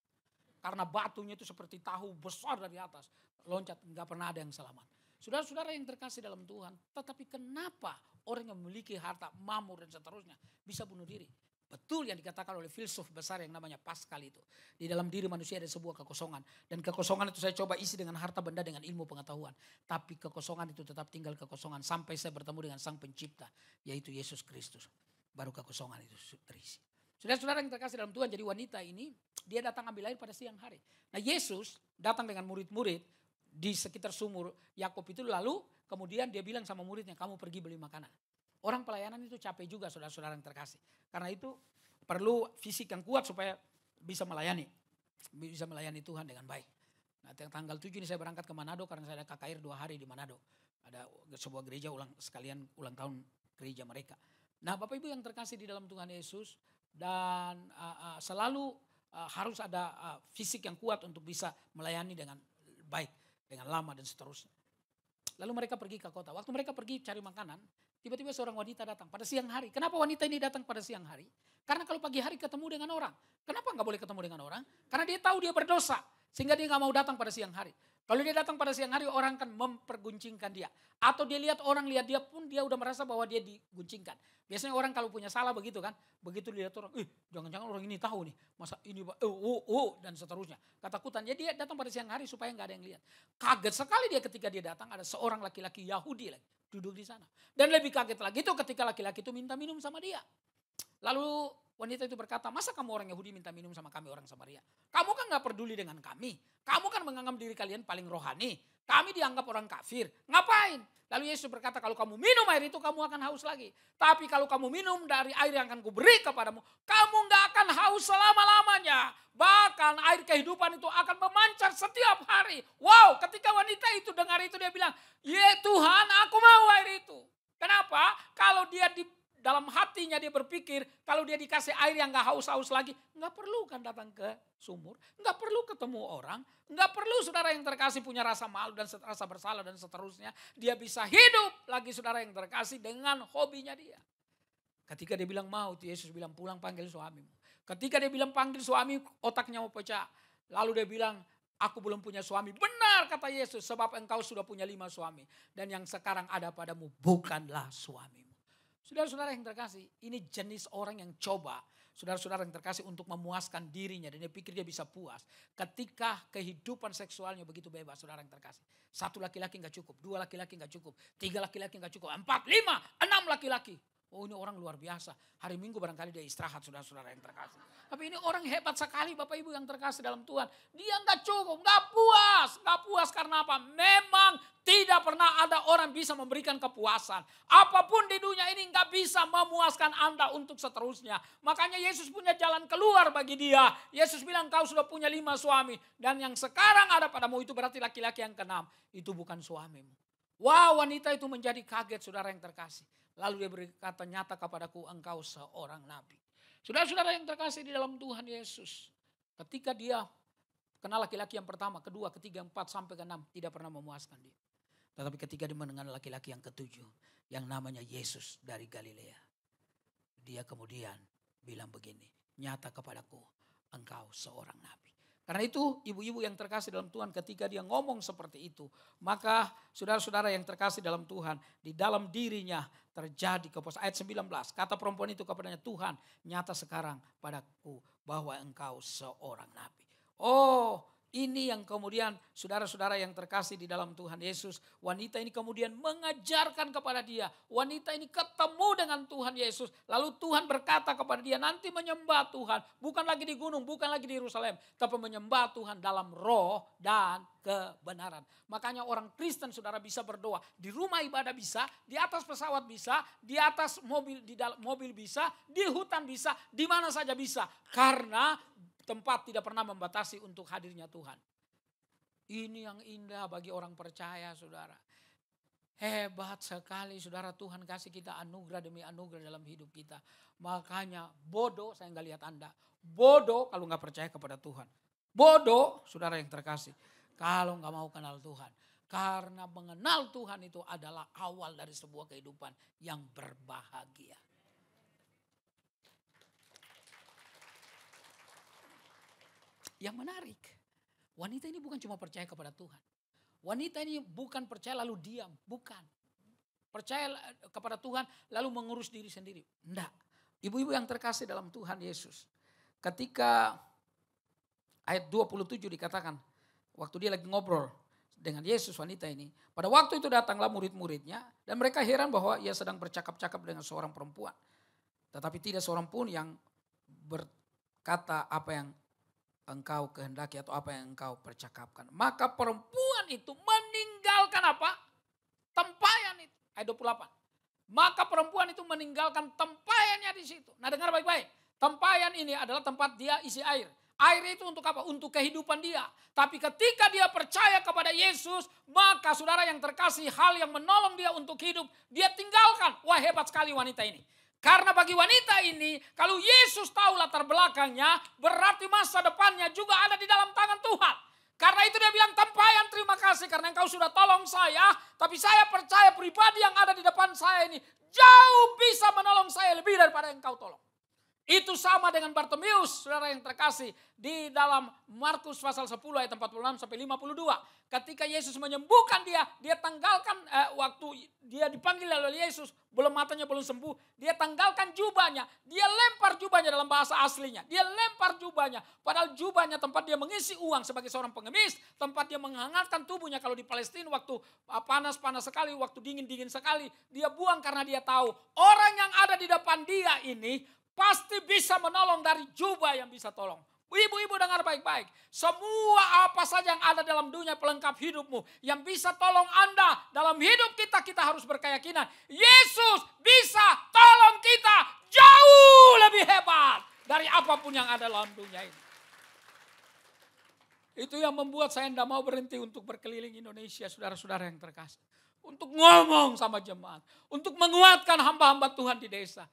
Karena batunya itu seperti tahu besar dari atas. Loncat enggak pernah ada yang selamat. Saudara-saudara yang terkasih dalam Tuhan. Tetapi kenapa orang yang memiliki harta makmur dan seterusnya bisa bunuh diri? Betul yang dikatakan oleh filsuf besar yang namanya Pascal itu. Di dalam diri manusia ada sebuah kekosongan. Dan kekosongan itu saya coba isi dengan harta benda dengan ilmu pengetahuan. Tapi kekosongan itu tetap tinggal kekosongan. Sampai saya bertemu dengan sang pencipta. Yaitu Yesus Kristus. Baru kekosongan itu terisi. Saudara-saudara yang terkasih dalam Tuhan. Jadi wanita ini dia datang ambil air pada siang hari. Nah Yesus datang dengan murid-murid di sekitar sumur Yakub itu. Lalu kemudian dia bilang sama muridnya kamu pergi beli makanan. Orang pelayanan itu capek juga saudara-saudara yang terkasih. Karena itu perlu fisik yang kuat supaya bisa melayani. Bisa melayani Tuhan dengan baik. Nah tanggal 7 ini saya berangkat ke Manado karena saya ada KKR 2 hari di Manado. Ada sebuah gereja ulang tahun gereja mereka. Nah Bapak Ibu yang terkasih di dalam Tuhan Yesus. Dan selalu harus ada fisik yang kuat untuk bisa melayani dengan baik. Dengan lama dan seterusnya. Lalu mereka pergi ke kota. Waktu mereka pergi cari makanan. Tiba-tiba seorang wanita datang pada siang hari. Kenapa wanita ini datang pada siang hari? Karena kalau pagi hari ketemu dengan orang. Kenapa gak boleh ketemu dengan orang? Karena dia tahu dia berdosa. Sehingga dia gak mau datang pada siang hari. Kalau dia datang pada siang hari orang akan memperguncingkan dia. Atau dia lihat orang lihat dia pun dia udah merasa bahwa dia diguncingkan. Biasanya orang kalau punya salah begitu kan. Begitu lihat orang, jangan-jangan orang ini tahu nih. Masa ini, dan seterusnya. Ketakutan. Jadi dia datang pada siang hari supaya gak ada yang lihat. Kaget sekali dia ketika dia datang ada seorang laki-laki Yahudi lagi. Duduk di sana. Dan lebih kaget lagi itu ketika laki-laki itu minta minum sama dia. Lalu wanita itu berkata, masa kamu orang Yahudi minta minum sama kami orang Samaria? Kamu kan gak peduli dengan kami. Kamu kan menganggap diri kalian paling rohani. Kami dianggap orang kafir. Ngapain? Lalu Yesus berkata, kalau kamu minum air itu kamu akan haus lagi. Tapi kalau kamu minum dari air yang akan kuberi kepadamu, kamu gak akan haus selama-lamanya. Bahkan air kehidupan itu akan memancar setiap hari. Wow, ketika wanita itu dengar itu dia bilang, ya Tuhan aku mau air itu. Kenapa? Kalau dia dalam hatinya dia berpikir kalau dia dikasih air yang gak haus-haus lagi. Gak perlu kan datang ke sumur. Gak perlu ketemu orang. Gak perlu saudara yang terkasih punya rasa malu dan rasa bersalah dan seterusnya. Dia bisa hidup lagi saudara yang terkasih dengan hobinya dia. Ketika dia bilang mau, Yesus bilang pulang panggil suamimu. Ketika dia bilang panggil suami otaknya mau pecah. Lalu dia bilang aku belum punya suami. Benar kata Yesus sebab engkau sudah punya 5 suami. Dan yang sekarang ada padamu bukanlah suamimu. Saudara-saudara yang terkasih, ini jenis orang yang coba, saudara-saudara yang terkasih untuk memuaskan dirinya dan dia pikir dia bisa puas. Ketika kehidupan seksualnya begitu bebas, saudara yang terkasih. 1 laki-laki gak cukup, 2 laki-laki gak cukup, 3 laki-laki gak cukup, 4, 5, 6 laki-laki. Oh ini orang luar biasa. Hari Minggu barangkali dia istirahat saudara-saudara yang terkasih. Tapi ini orang hebat sekali Bapak Ibu yang terkasih dalam Tuhan. Dia nggak cukup, nggak puas. Nggak puas karena apa? Memang tidak pernah ada orang bisa memberikan kepuasan. Apapun di dunia ini nggak bisa memuaskan Anda untuk seterusnya. Makanya Yesus punya jalan keluar bagi dia. Yesus bilang kau sudah punya 5 suami. Dan yang sekarang ada padamu itu berarti laki-laki yang ke-6. Itu bukan suamimu. Wah wanita itu menjadi kaget saudara yang terkasih. Lalu dia berkata nyata kepadaku engkau seorang nabi. Saudara-saudara yang terkasih di dalam Tuhan Yesus. Ketika dia kenal laki-laki yang pertama, kedua, ketiga, 4 sampai ke 6 tidak pernah memuaskan dia. Tetapi ketika dia mendengar laki-laki yang ke-7 yang namanya Yesus dari Galilea. Dia kemudian bilang begini, nyata kepadaku engkau seorang nabi. Karena itu ibu-ibu yang terkasih dalam Tuhan ketika dia ngomong seperti itu. Maka saudara-saudara yang terkasih dalam Tuhan. Di dalam dirinya terjadi kepuasan. Ayat 19 kata perempuan itu kepadanya Tuhan nyata sekarang padaku bahwa engkau seorang nabi. Oh ini yang kemudian saudara-saudara yang terkasih di dalam Tuhan Yesus. Wanita ini kemudian mengajarkan kepada dia. Wanita ini ketemu dengan Tuhan Yesus. Lalu Tuhan berkata kepada dia nanti menyembah Tuhan. Bukan lagi di gunung, bukan lagi di Yerusalem. Tapi menyembah Tuhan dalam roh dan kebenaran. Makanya orang Kristen saudara bisa berdoa. Di rumah ibadah bisa, di atas pesawat bisa, di atas mobil, di dalam mobil bisa, di hutan bisa, di mana saja bisa. Karena tempat tidak pernah membatasi untuk hadirnya Tuhan. Ini yang indah bagi orang percaya saudara. Hebat sekali saudara Tuhan kasih kita anugerah demi anugerah dalam hidup kita. Makanya bodoh saya nggak lihat Anda. Bodoh kalau nggak percaya kepada Tuhan. Bodoh saudara yang terkasih. Kalau nggak mau kenal Tuhan. Karena mengenal Tuhan itu adalah awal dari sebuah kehidupan yang berbahagia. Yang menarik, wanita ini bukan cuma percaya kepada Tuhan. Wanita ini bukan percaya lalu diam, bukan. Percaya kepada Tuhan lalu mengurus diri sendiri. Enggak. Ibu-ibu yang terkasih dalam Tuhan Yesus. Ketika ayat 27 dikatakan, waktu dia lagi ngobrol dengan Yesus wanita ini. Pada waktu itu datanglah murid-muridnya dan mereka heran bahwa ia sedang bercakap-cakap dengan seorang perempuan. Tetapi tidak seorang pun yang berkata apa yang engkau kehendaki atau apa yang engkau percakapkan. Maka perempuan itu meninggalkan apa? Tempayan itu. Ayat 28. Maka perempuan itu meninggalkan tempayannya di situ. Nah dengar baik-baik. Tempayan ini adalah tempat dia isi air. Air itu untuk apa? Untuk kehidupan dia. Tapi ketika dia percaya kepada Yesus, maka saudara yang terkasih hal yang menolong dia untuk hidup, dia tinggalkan. Wah hebat sekali wanita ini. Karena bagi wanita ini, kalau Yesus tahu latar belakangnya, berarti masa depannya juga ada di dalam tangan Tuhan. Karena itu dia bilang, tempayan terima kasih karena engkau sudah tolong saya. Tapi saya percaya pribadi yang ada di depan saya ini, jauh bisa menolong saya lebih daripada yang engkau tolong. Itu sama dengan Bartimeus, saudara yang terkasih. Di dalam Markus pasal 10 ayat 46 sampai 52. Ketika Yesus menyembuhkan dia, dia tanggalkan waktu dia dipanggil oleh Yesus, matanya belum sembuh. Dia tanggalkan jubahnya, dia lempar jubahnya dalam bahasa aslinya. Dia lempar jubahnya, padahal jubahnya tempat dia mengisi uang sebagai seorang pengemis. Tempat dia menghangatkan tubuhnya kalau di Palestina waktu panas-panas sekali, waktu dingin-dingin sekali. Dia buang karena dia tahu orang yang ada di depan dia ini pasti bisa menolong dari jubah yang bisa tolong. Ibu-ibu dengar baik-baik. Semua apa saja yang ada dalam dunia pelengkap hidupmu. Yang bisa tolong Anda dalam hidup kita, kita harus berkeyakinan. Yesus bisa tolong kita jauh lebih hebat dari apapun yang ada dalam dunia ini. Itu yang membuat saya tidak mau berhenti untuk berkeliling Indonesia, saudara-saudara yang terkasih. Untuk ngomong sama jemaat. Untuk menguatkan hamba-hamba Tuhan di desa.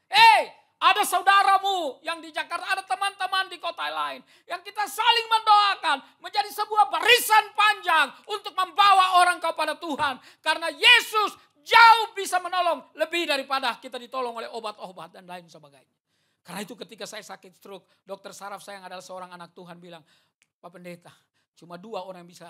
Ada saudaramu yang di Jakarta, ada teman-teman di kota lain. Yang kita saling mendoakan menjadi sebuah barisan panjang untuk membawa orang kepada Tuhan. Karena Yesus jauh bisa menolong lebih daripada kita ditolong oleh obat-obat dan lain sebagainya. Karena itu ketika saya sakit stroke, dokter saraf saya yang adalah seorang anak Tuhan bilang, Pak Pendeta, cuma 2 orang yang bisa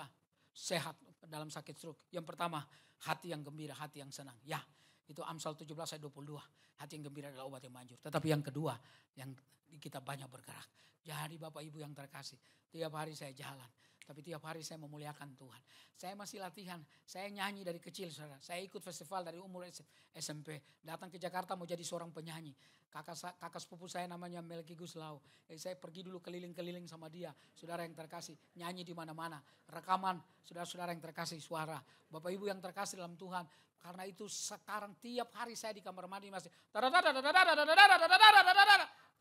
sehat dalam sakit stroke. Yang pertama, hati yang gembira, hati yang senang. Ya, Itu Amsal 17 ayat 22. Hati yang gembira adalah obat yang manjur. Tetapi yang kedua, yang kita banyak bergerak. Jadi Bapak Ibu yang terkasih, tiap hari saya jalan. Tapi tiap hari saya memuliakan Tuhan. Saya masih latihan, saya nyanyi dari kecil saudara. Saya ikut festival dari umur SMP. Datang ke Jakarta mau jadi seorang penyanyi. Kakak sepupu saya namanya Melki Guslau. Saya pergi dulu keliling-keliling sama dia. Saudara yang terkasih, nyanyi di mana-mana. Rekaman, saudara-saudara yang terkasih suara. Bapak Ibu yang terkasih dalam Tuhan. Karena itu sekarang tiap hari saya di kamar mandi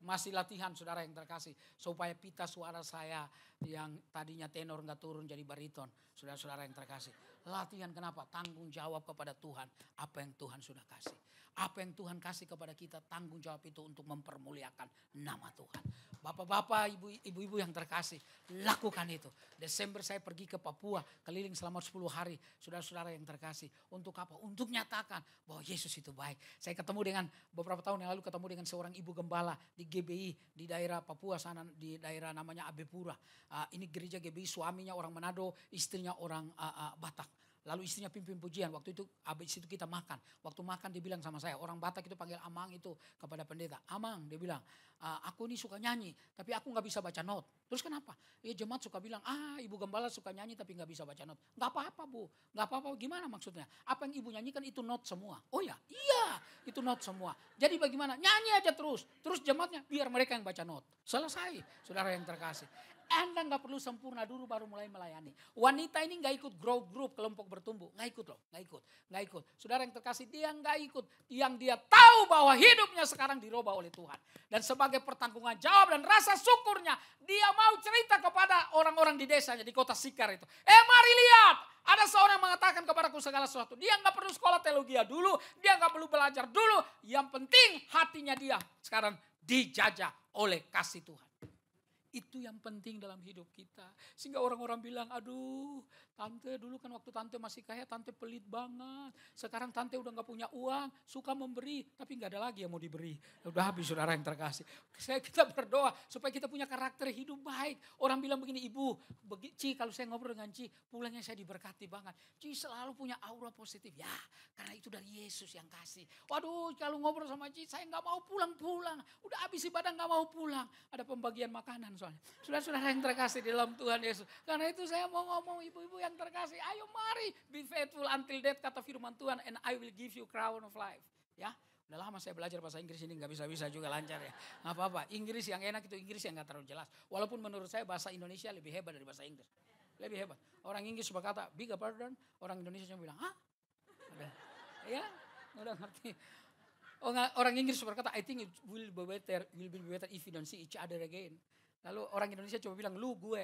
masih latihan saudara yang terkasih. Supaya pita suara saya yang tadinya tenor gak turun jadi bariton. Saudara-saudara yang terkasih. Latihan kenapa? Tanggung jawab kepada Tuhan. Apa yang Tuhan sudah kasih. Apa yang Tuhan kasih kepada kita, tanggung jawab itu untuk mempermuliakan nama Tuhan. Bapak-bapak, ibu-ibu yang terkasih, lakukan itu. Desember saya pergi ke Papua, keliling selama 10 hari. Saudara-saudara yang terkasih, untuk apa? Untuk nyatakan bahwa Yesus itu baik. Saya ketemu dengan, beberapa tahun yang lalu ketemu dengan seorang ibu gembala di GBI, di daerah Papua sana, di daerah namanya Abepura. Ini gereja GBI, suaminya orang Manado, istrinya orang Batak. Lalu istrinya pimpin pujian, waktu itu habis itu kita makan. Waktu makan dia bilang sama saya, orang Batak itu panggil Amang itu kepada pendeta. Amang, dia bilang, aku ini suka nyanyi tapi aku gak bisa baca not. Terus kenapa? Ya jemaat suka bilang, ibu gembala suka nyanyi tapi gak bisa baca not. Gak apa-apa bu, gak apa-apa, gimana maksudnya? Apa yang ibu nyanyikan itu not semua. Oh ya, iya itu not semua. Jadi bagaimana? Nyanyi aja terus. Terus jemaatnya biar mereka yang baca not. Selesai, saudara yang terkasih. Anda gak perlu sempurna dulu baru mulai melayani. Wanita ini gak ikut grow group, kelompok bertumbuh. Gak ikut loh, gak ikut. Saudara yang terkasih, dia gak ikut. Yang dia tahu bahwa hidupnya sekarang dirubah oleh Tuhan. Dan sebagai pertanggungan jawab dan rasa syukurnya, dia mau cerita kepada orang-orang di desanya, di kota Sikar itu. Mari lihat, ada seorang yang mengatakan kepadaku segala sesuatu. Dia gak perlu sekolah teologi dulu, dia gak perlu belajar dulu. Yang penting hatinya dia sekarang dijajah oleh kasih Tuhan. Itu yang penting dalam hidup kita. Sehingga orang-orang bilang, aduh tante dulu kan waktu tante masih kaya, tante pelit banget. Sekarang tante udah gak punya uang, suka memberi, tapi gak ada lagi yang mau diberi. Udah habis saudara yang terkasih. Kita berdoa supaya kita punya karakter hidup baik. Orang bilang begini, ibu, Ci kalau saya ngobrol dengan Ci, pulangnya saya diberkati banget. Ci selalu punya aura positif. Ya karena itu dari Yesus yang kasih. Waduh kalau ngobrol sama Ci, saya gak mau pulang-pulang. Udah habis ibadah gak mau pulang. Ada pembagian makanan soalnya. Saudara-saudara yang terkasih di dalam Tuhan Yesus. Karena itu saya mau ngomong ibu-ibu yang terkasih. Ayo mari be faithful until death kata firman Tuhan. And I will give you crown of life. Ya. Udah lama saya belajar bahasa Inggris ini gak bisa-bisa juga lancar ya. Gak apa-apa. Inggris yang enak itu Inggris yang gak terlalu jelas. Walaupun menurut saya bahasa Indonesia lebih hebat dari bahasa Inggris. Lebih hebat. Orang Inggris berkata big pardon. Orang Indonesia cuma bilang hah? Udah. Ya udah ngerti. Orang Inggris berkata I think it will be better if we don't see each other again. Lalu orang Indonesia coba bilang, lu gue.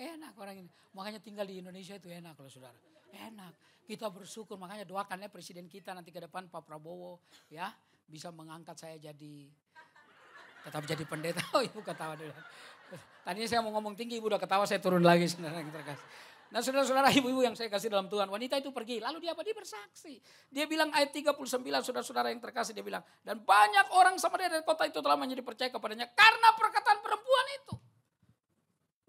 Enak orang ini. Makanya tinggal di Indonesia itu enak kalau saudara. Enak. Kita bersyukur, makanya doakannya presiden kita nanti ke depan Pak Prabowo. Ya, bisa mengangkat saya tetap jadi pendeta. Oh ibu ketawa dulu. Tadinya saya mau ngomong tinggi, ibu udah ketawa, saya turun lagi saudara yang terkasih. Nah saudara-saudara ibu-ibu yang saya kasih dalam Tuhan. Wanita itu pergi. Lalu dia apa? Dia bersaksi. Dia bilang ayat 39 saudara-saudara yang terkasih. Dia bilang. Dan banyak orang sama dia dari kota itu telah menjadi percaya kepadanya. Karena perkataan perempuan itu.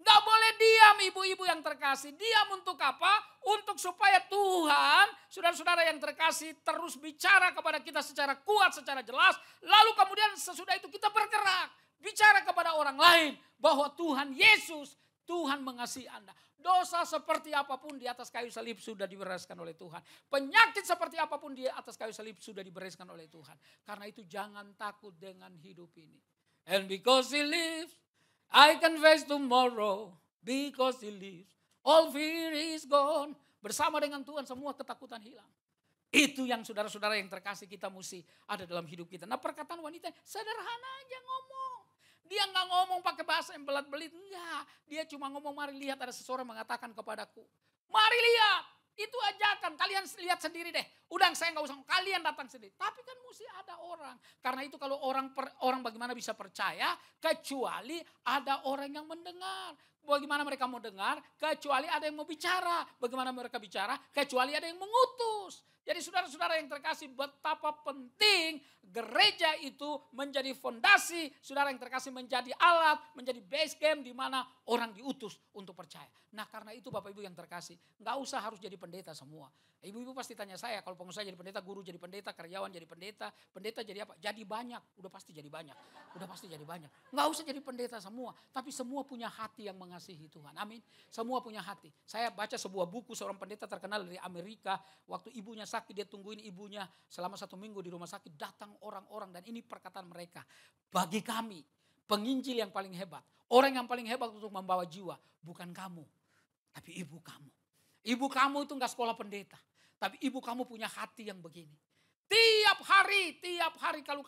Gak boleh diam ibu-ibu yang terkasih. Diam untuk apa? Untuk supaya Tuhan, saudara-saudara yang terkasih terus bicara kepada kita secara kuat, secara jelas. Lalu kemudian sesudah itu kita bergerak. Bicara kepada orang lain. Bahwa Tuhan Yesus, Tuhan mengasihi Anda. Dosa seperti apapun di atas kayu salib sudah dibereskan oleh Tuhan. Penyakit seperti apapun di atas kayu salib sudah dibereskan oleh Tuhan. Karena itu jangan takut dengan hidup ini. And because He lives, I can face tomorrow. Because He lives, all fear is gone. Bersama dengan Tuhan semua ketakutan hilang. Itu yang saudara-saudara yang terkasih kita mesti ada dalam hidup kita. Nah perkataan wanita sederhana aja ngomong. Dia gak ngomong pakai bahasa yang belat-belit. Enggak. Dia cuma ngomong mari lihat ada seseorang mengatakan kepadaku. Mari lihat. Itu ajakan. Kalian lihat sendiri deh. Udah saya gak usah. Kalian datang sendiri. Tapi kan mesti ada orang. Karena itu kalau orang bagaimana bisa percaya. Kecuali ada orang yang mendengar. bagaimana mereka mau dengar kecuali ada yang mau bicara. Bagaimana mereka bicara kecuali ada yang mengutus. Jadi saudara-saudara yang terkasih, betapa penting gereja itu menjadi fondasi, saudara yang terkasih, menjadi alat, menjadi base camp di mana orang diutus untuk percaya. Nah karena itu Bapak Ibu yang terkasih, nggak usah harus jadi pendeta semua. Ibu-ibu pasti tanya saya, kalau pengusaha jadi pendeta, guru jadi pendeta, karyawan jadi pendeta jadi apa? Jadi banyak, udah pasti jadi banyak. Udah pasti jadi banyak. Nggak usah jadi pendeta semua, tapi semua punya hati yang mengasihi Tuhan. Amin. Semua punya hati. Saya baca sebuah buku seorang pendeta terkenal dari Amerika, waktu ibunya sakit, dia tungguin ibunya selama 1 minggu di rumah sakit, datang orang-orang, dan ini perkataan mereka. Bagi kami, penginjil yang paling hebat, orang yang paling hebat untuk membawa jiwa, bukan kamu, tapi ibu kamu. Ibu kamu itu gak sekolah pendeta, tapi ibu kamu punya hati yang begini. Tiap hari kalau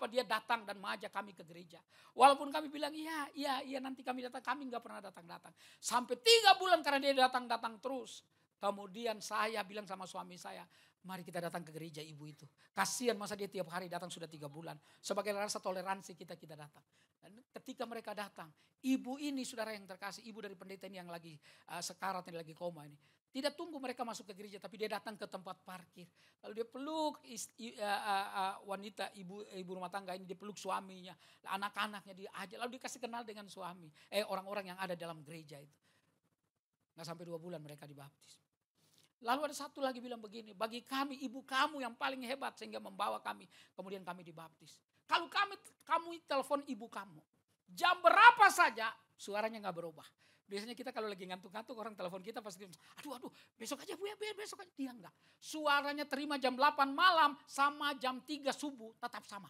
dia datang dan mengajak kami ke gereja. Walaupun kami bilang iya nanti kami datang, kami gak pernah datang. Sampai 3 bulan karena dia datang terus. Kemudian saya bilang sama suami saya, mari kita datang ke gereja ibu itu. Kasihan masa dia tiap hari datang sudah 3 bulan. Sebagai rasa toleransi kita datang. Dan ketika mereka datang, ibu ini saudara yang terkasih, ibu dari pendeta ini yang lagi sekarat, yang lagi koma ini. Tidak tunggu mereka masuk ke gereja, tapi dia datang ke tempat parkir. Lalu dia peluk wanita, ibu rumah tangga ini, dia peluk suaminya, anak-anaknya dia ajak. Lalu dia kasih kenal dengan orang-orang yang ada dalam gereja itu. Nggak sampai 2 bulan mereka dibaptis. Lalu ada satu lagi bilang begini, bagi kami ibu kamu yang paling hebat sehingga membawa kami, kemudian kami dibaptis. Kalau kamu telepon ibu kamu, jam berapa saja suaranya nggak berubah. Biasanya kita kalau lagi ngantuk-ngantuk orang telepon kita pasti, aduh besok aja Bu ya, besok aja. Dia enggak. Suaranya terima jam 8 malam sama jam 3 subuh tetap sama.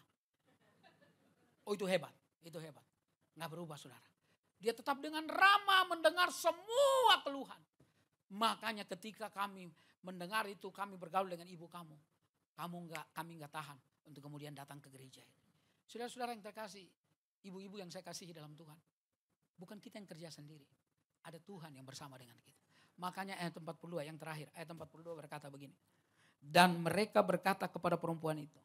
Oh itu hebat. Nggak berubah saudara. Dia tetap dengan ramah mendengar semua keluhan. Makanya ketika kami mendengar itu, kami bergaul dengan ibu kamu. Kami nggak tahan untuk kemudian datang ke gereja. Saudara-saudara yang terkasih, ibu-ibu yang saya kasihi dalam Tuhan. Bukan kita yang kerja sendiri. Ada Tuhan yang bersama dengan kita. Makanya ayat 42 yang terakhir, ayat 42 berkata begini. Dan mereka berkata kepada perempuan itu,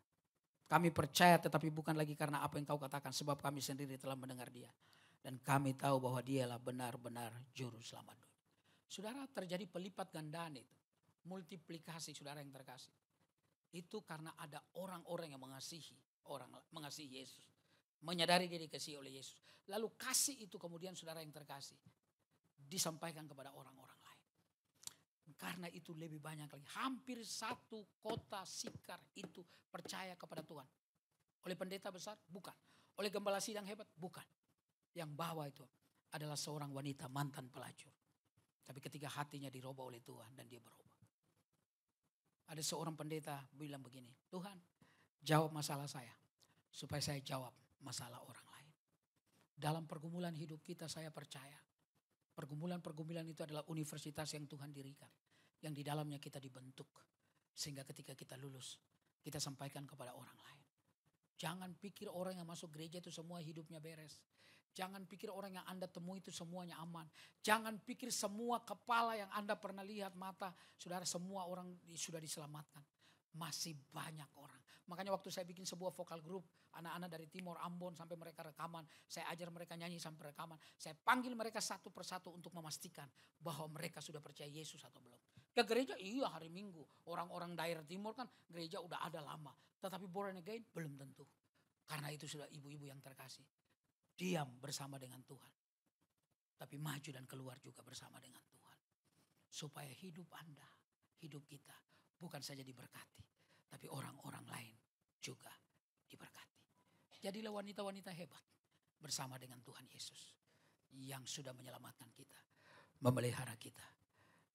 kami percaya tetapi bukan lagi karena apa yang kau katakan, sebab kami sendiri telah mendengar dia. Dan kami tahu bahwa dialah benar-benar juru selamat dunia. Saudara, terjadi pelipat gandaan itu. Multiplikasi saudara yang terkasih. Itu karena ada orang-orang yang mengasihi Yesus. Menyadari dia dikasihi oleh Yesus. Lalu kasih itu kemudian saudara yang terkasih disampaikan kepada orang-orang lain. Karena itu lebih banyak lagi. Hampir 1 kota Sikar itu percaya kepada Tuhan. Oleh pendeta besar? Bukan. Oleh gembala sidang hebat? Bukan. Yang bawa itu adalah seorang wanita mantan pelacur. Tapi ketika hatinya dirubah oleh Tuhan dan dia berubah. Ada seorang pendeta bilang begini, Tuhan jawab masalah saya supaya saya jawab masalah orang lain. Dalam pergumulan hidup kita saya percaya. Pergumulan itu adalah universitas yang Tuhan dirikan. Yang di dalamnya kita dibentuk. Sehingga ketika kita lulus, kita sampaikan kepada orang lain. Jangan pikir orang yang masuk gereja itu semua hidupnya beres. Jangan pikir orang yang Anda temui itu semuanya aman. Jangan pikir semua kepala yang Anda pernah lihat mata, saudara, semua orang sudah diselamatkan. Masih banyak orang. Makanya waktu saya bikin sebuah vokal group, anak-anak dari Timor, Ambon sampai mereka rekaman. Saya ajar mereka nyanyi sampai rekaman. Saya panggil mereka satu persatu untuk memastikan bahwa mereka sudah percaya Yesus atau belum. Ke gereja iya hari Minggu. Orang-orang daerah Timor kan gereja udah ada lama. Tetapi born again belum tentu. Karena itu sudah ibu-ibu yang terkasih. Diam bersama dengan Tuhan. Tapi maju dan keluar juga bersama dengan Tuhan. Supaya hidup Anda, hidup kita bukan saja diberkati. Tapi orang-orang lain juga diberkati. Jadilah wanita-wanita hebat bersama dengan Tuhan Yesus. Yang sudah menyelamatkan kita. Memelihara kita.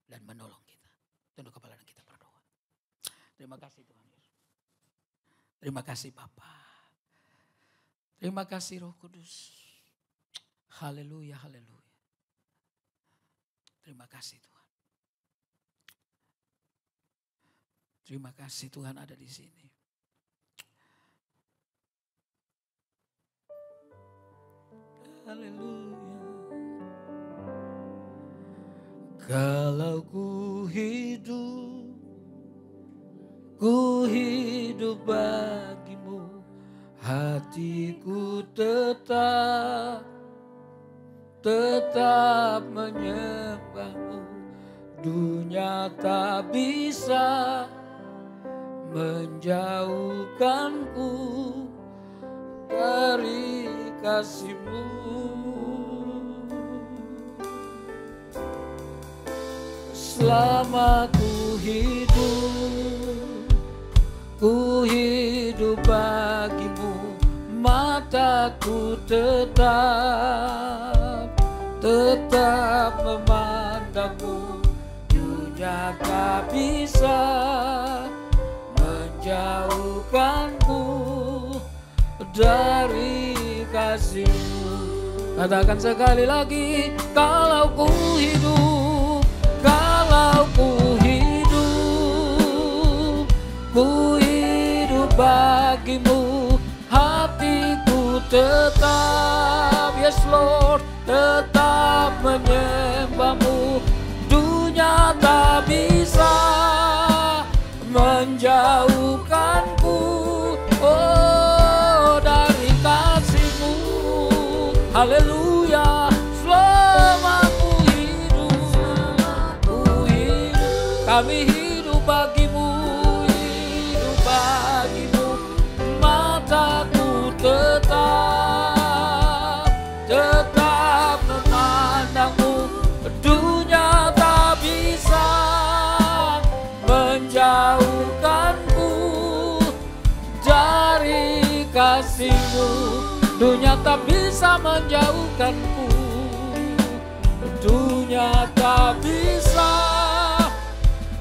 Dan menolong kita. Tunduk kepala dan kita berdoa. Terima kasih Tuhan Yesus. Terima kasih Bapa. Terima kasih Roh Kudus. Haleluya, haleluya. Terima kasih Tuhan. Terima kasih Tuhan ada di sini. Haleluya. Kalau ku hidup bagimu. Hatiku tetap tetap menyembahmu. Dunia tak bisa menjauhkanku dari kasih-Mu. Selama ku hidup bagimu, mataku tetap memandangmu. Dunia tak bisa menjauhkanku dari kasih-Mu. Katakan sekali lagi, kalau ku hidup bagimu, hatiku tetap, yes Lord, tetap menyembahmu. Dunia tak bisa menjauhkanku, oh, dari kasih-Mu. Haleluya. Selama ku hidup, kami hidup bagimu, mataku tetap memandangmu. Dunia tak bisa menjauhkanku dari kasih-Mu. Dunia tak bisa menjauhkanku, dunia tak bisa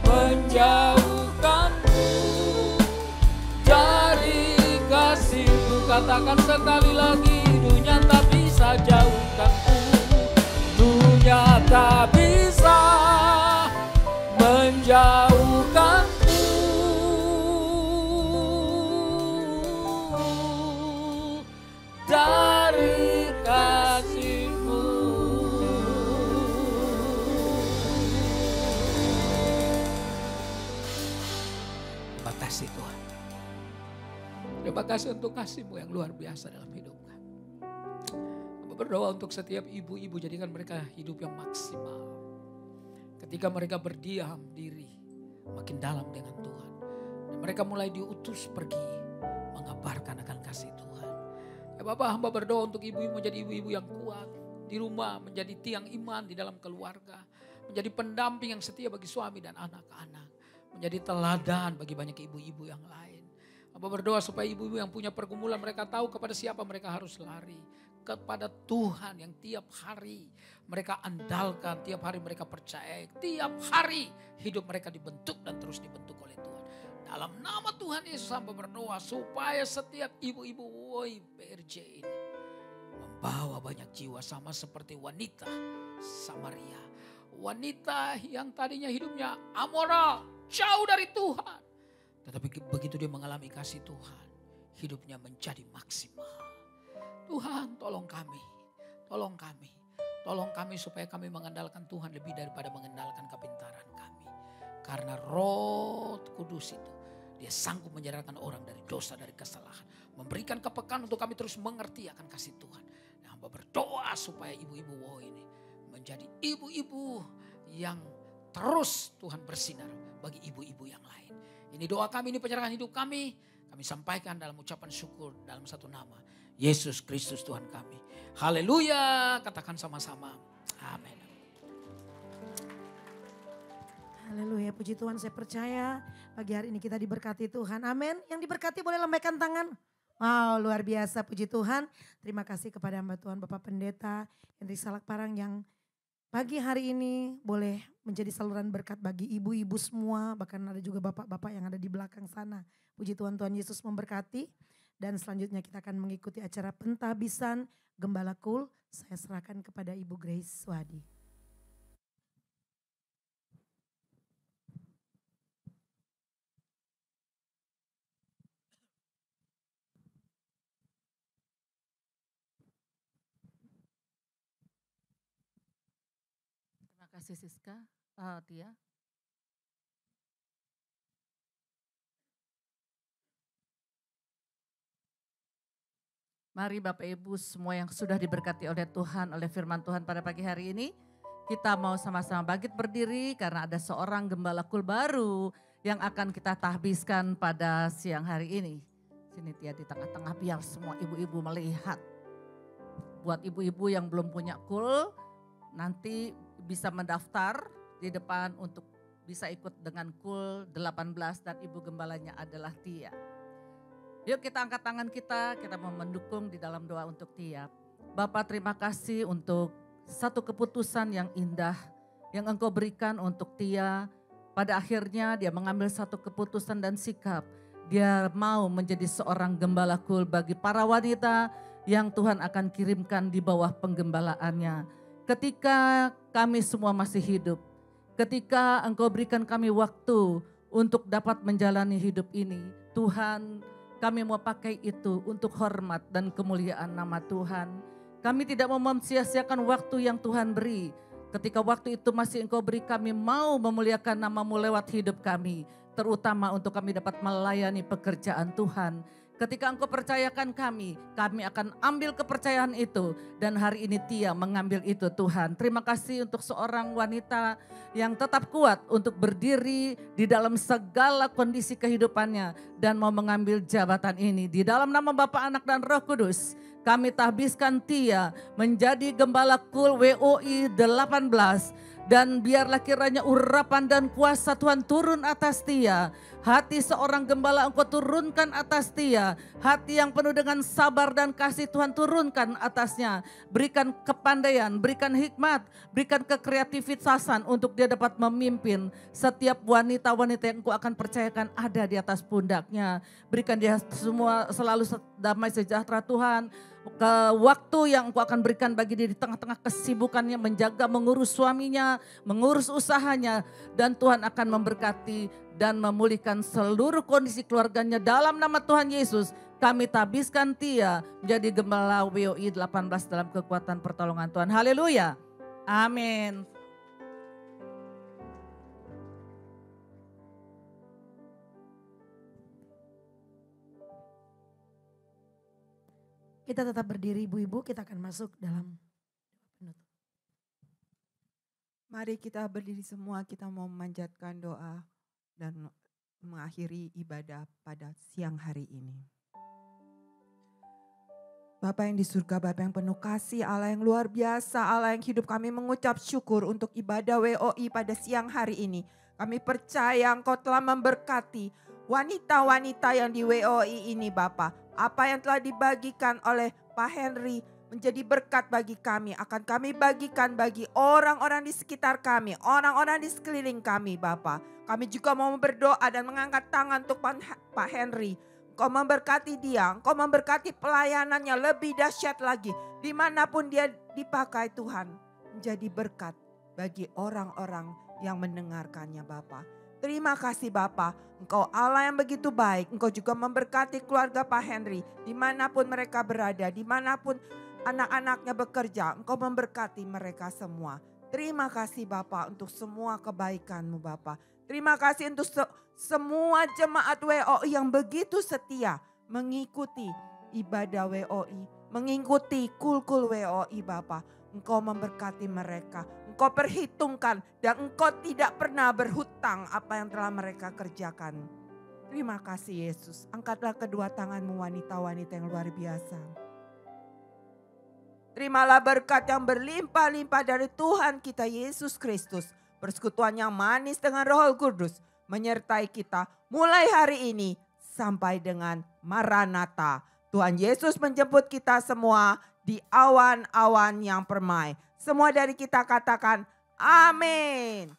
menjauhkanku dari kasih-Mu. Katakan sekali lagi, dunia tak bisa jauhkanku, dunia tak bisa menjauhkanku dari kasih-Mu. Terima kasih Tuhan. Terima kasih untuk kasih-Mu yang luar biasa dalam hidup kami. Kami berdoa untuk setiap ibu-ibu, jadikan mereka hidup yang maksimal. Ketika mereka berdiam diri makin dalam dengan Tuhan. Dan mereka mulai diutus pergi mengabarkan akan kasih Tuhan. Ya Bapak, hamba berdoa untuk ibu-ibu menjadi ibu-ibu yang kuat. Di rumah menjadi tiang iman di dalam keluarga. Menjadi pendamping yang setia bagi suami dan anak-anak. Menjadi teladan bagi banyak ibu-ibu yang lain. Hamba berdoa supaya ibu-ibu yang punya pergumulan, mereka tahu kepada siapa mereka harus lari. Kepada Tuhan yang tiap hari mereka andalkan, tiap hari mereka percaya, tiap hari hidup mereka dibentuk dan terus dibentuk oleh Tuhan. Dalam nama Tuhan Yesus hamba berdoa supaya setiap ibu-ibu PRJ ini membawa banyak jiwa sama seperti wanita Samaria. Wanita yang tadinya hidupnya amoral, jauh dari Tuhan. Tetapi begitu dia mengalami kasih Tuhan, hidupnya menjadi maksimal. Tuhan tolong kami, tolong kami. Tolong kami supaya kami mengandalkan Tuhan lebih daripada mengandalkan kepintaran kami. Karena Roh Kudus itu, dia sanggup menyadarkan orang dari dosa, dari kesalahan. Memberikan kepekaan untuk kami terus mengerti akan kasih Tuhan. Dan hamba berdoa supaya ibu-ibu ini menjadi ibu-ibu yang terus Tuhan bersinar bagi ibu-ibu yang lain. Ini doa kami, ini penyerahan hidup kami. Kami sampaikan dalam ucapan syukur dalam satu nama. Yesus Kristus Tuhan kami. Haleluya. Katakan sama-sama. Amin. Haleluya, puji Tuhan, saya percaya pagi hari ini kita diberkati Tuhan. Amin. Yang diberkati boleh lambaikan tangan. Wow, luar biasa, puji Tuhan. Terima kasih kepada hamba Tuhan Bapak Pendeta Hendrik Salakparang yang pagi hari ini boleh menjadi saluran berkat bagi ibu-ibu semua. Bahkan ada juga bapak-bapak yang ada di belakang sana. Puji Tuhan, Tuhan Yesus memberkati. Dan selanjutnya kita akan mengikuti acara pentahbisan Gembala Kul. Saya serahkan kepada Ibu Grace Swadi. Terima kasih Siska, Tia. Mari Bapak Ibu semua yang sudah diberkati oleh Tuhan, oleh firman Tuhan pada pagi hari ini. Kita mau sama-sama bangkit berdiri karena ada seorang gembala kul baru yang akan kita tahbiskan pada siang hari ini. Sini Tia di tengah-tengah biar semua ibu-ibu melihat. Buat ibu-ibu yang belum punya kul, nanti bisa mendaftar di depan untuk bisa ikut dengan kul 18 dan ibu gembalanya adalah Tia. Yuk kita angkat tangan kita mau mendukung di dalam doa untuk Tia. Bapak terima kasih untuk satu keputusan yang indah yang Engkau berikan untuk Tia. Pada akhirnya dia mengambil satu keputusan dan sikap. Dia mau menjadi seorang gembala kul bagi para wanita yang Tuhan akan kirimkan di bawah penggembalaannya. Ketika kami semua masih hidup, ketika Engkau berikan kami waktu untuk dapat menjalani hidup ini, Tuhan, kami mau pakai itu untuk hormat dan kemuliaan nama Tuhan. Kami tidak mau sia-siakan waktu yang Tuhan beri. Ketika waktu itu masih Engkau beri, kami mau memuliakan nama-Mu lewat hidup kami. Terutama untuk kami dapat melayani pekerjaan Tuhan. Ketika Engkau percayakan kami akan ambil kepercayaan itu. Dan hari ini Tia mengambil itu Tuhan. Terima kasih untuk seorang wanita yang tetap kuat untuk berdiri di dalam segala kondisi kehidupannya. Dan mau mengambil jabatan ini. Di dalam nama Bapa, Anak dan Roh Kudus. Kami tahbiskan Tia menjadi gembala kul WOI 18. Dan biarlah kiranya urapan dan kuasa Tuhan turun atas Tia. Hati seorang gembala Engkau turunkan atas Tia. Hati yang penuh dengan sabar dan kasih Tuhan turunkan atasnya. Berikan kepandaian, berikan hikmat, berikan kekreativitasan untuk dia dapat memimpin setiap wanita-wanita yang Engkau akan percayakan ada di atas pundaknya. Berikan dia semua selalu damai sejahtera Tuhan. Ke waktu yang Engkau akan berikan bagi dia di tengah-tengah kesibukannya menjaga, mengurus suaminya, mengurus usahanya. Dan Tuhan akan memberkati dan memulihkan seluruh kondisi keluarganya dalam nama Tuhan Yesus. Kami tabiskan Tia menjadi gembala WOI 18 dalam kekuatan pertolongan Tuhan. Haleluya. Amin. Kita tetap berdiri ibu-ibu, kita akan masuk dalam penutup. Mari kita berdiri semua, kita mau memanjatkan doa dan mengakhiri ibadah pada siang hari ini. Bapa yang di surga, Bapa yang penuh kasih, Allah yang luar biasa, Allah yang hidup, kami mengucap syukur untuk ibadah WOI pada siang hari ini. Kami percaya Engkau telah memberkati wanita-wanita yang di WOI ini Bapa. Apa yang telah dibagikan oleh Pak Henry menjadi berkat bagi kami. Akan kami bagikan bagi orang-orang di sekitar kami, orang-orang di sekeliling kami Bapa. Kami juga mau berdoa dan mengangkat tangan untuk Pak Henry. Engkau memberkati dia, Engkau memberkati pelayanannya lebih dahsyat lagi. Dimanapun dia dipakai Tuhan, menjadi berkat bagi orang-orang yang mendengarkannya Bapa. Terima kasih Bapa, Engkau Allah yang begitu baik. Engkau juga memberkati keluarga Pak Henry. Dimanapun mereka berada, dimanapun anak-anaknya bekerja, Engkau memberkati mereka semua. Terima kasih Bapa untuk semua kebaikan-Mu Bapa. Terima kasih untuk semua jemaat WOI yang begitu setia mengikuti ibadah WOI, mengikuti kul-kul WOI Bapa. Engkau memberkati mereka. Engkau perhitungkan dan Engkau tidak pernah berhutang apa yang telah mereka kerjakan. Terima kasih Yesus. Angkatlah kedua tangan-Mu wanita-wanita yang luar biasa. Terimalah berkat yang berlimpah-limpah dari Tuhan kita Yesus Kristus. Persekutuan yang manis dengan Roh Kudus menyertai kita mulai hari ini sampai dengan Maranatha. Tuhan Yesus menjemput kita semua di awan-awan yang permai. Semua dari kita katakan amin.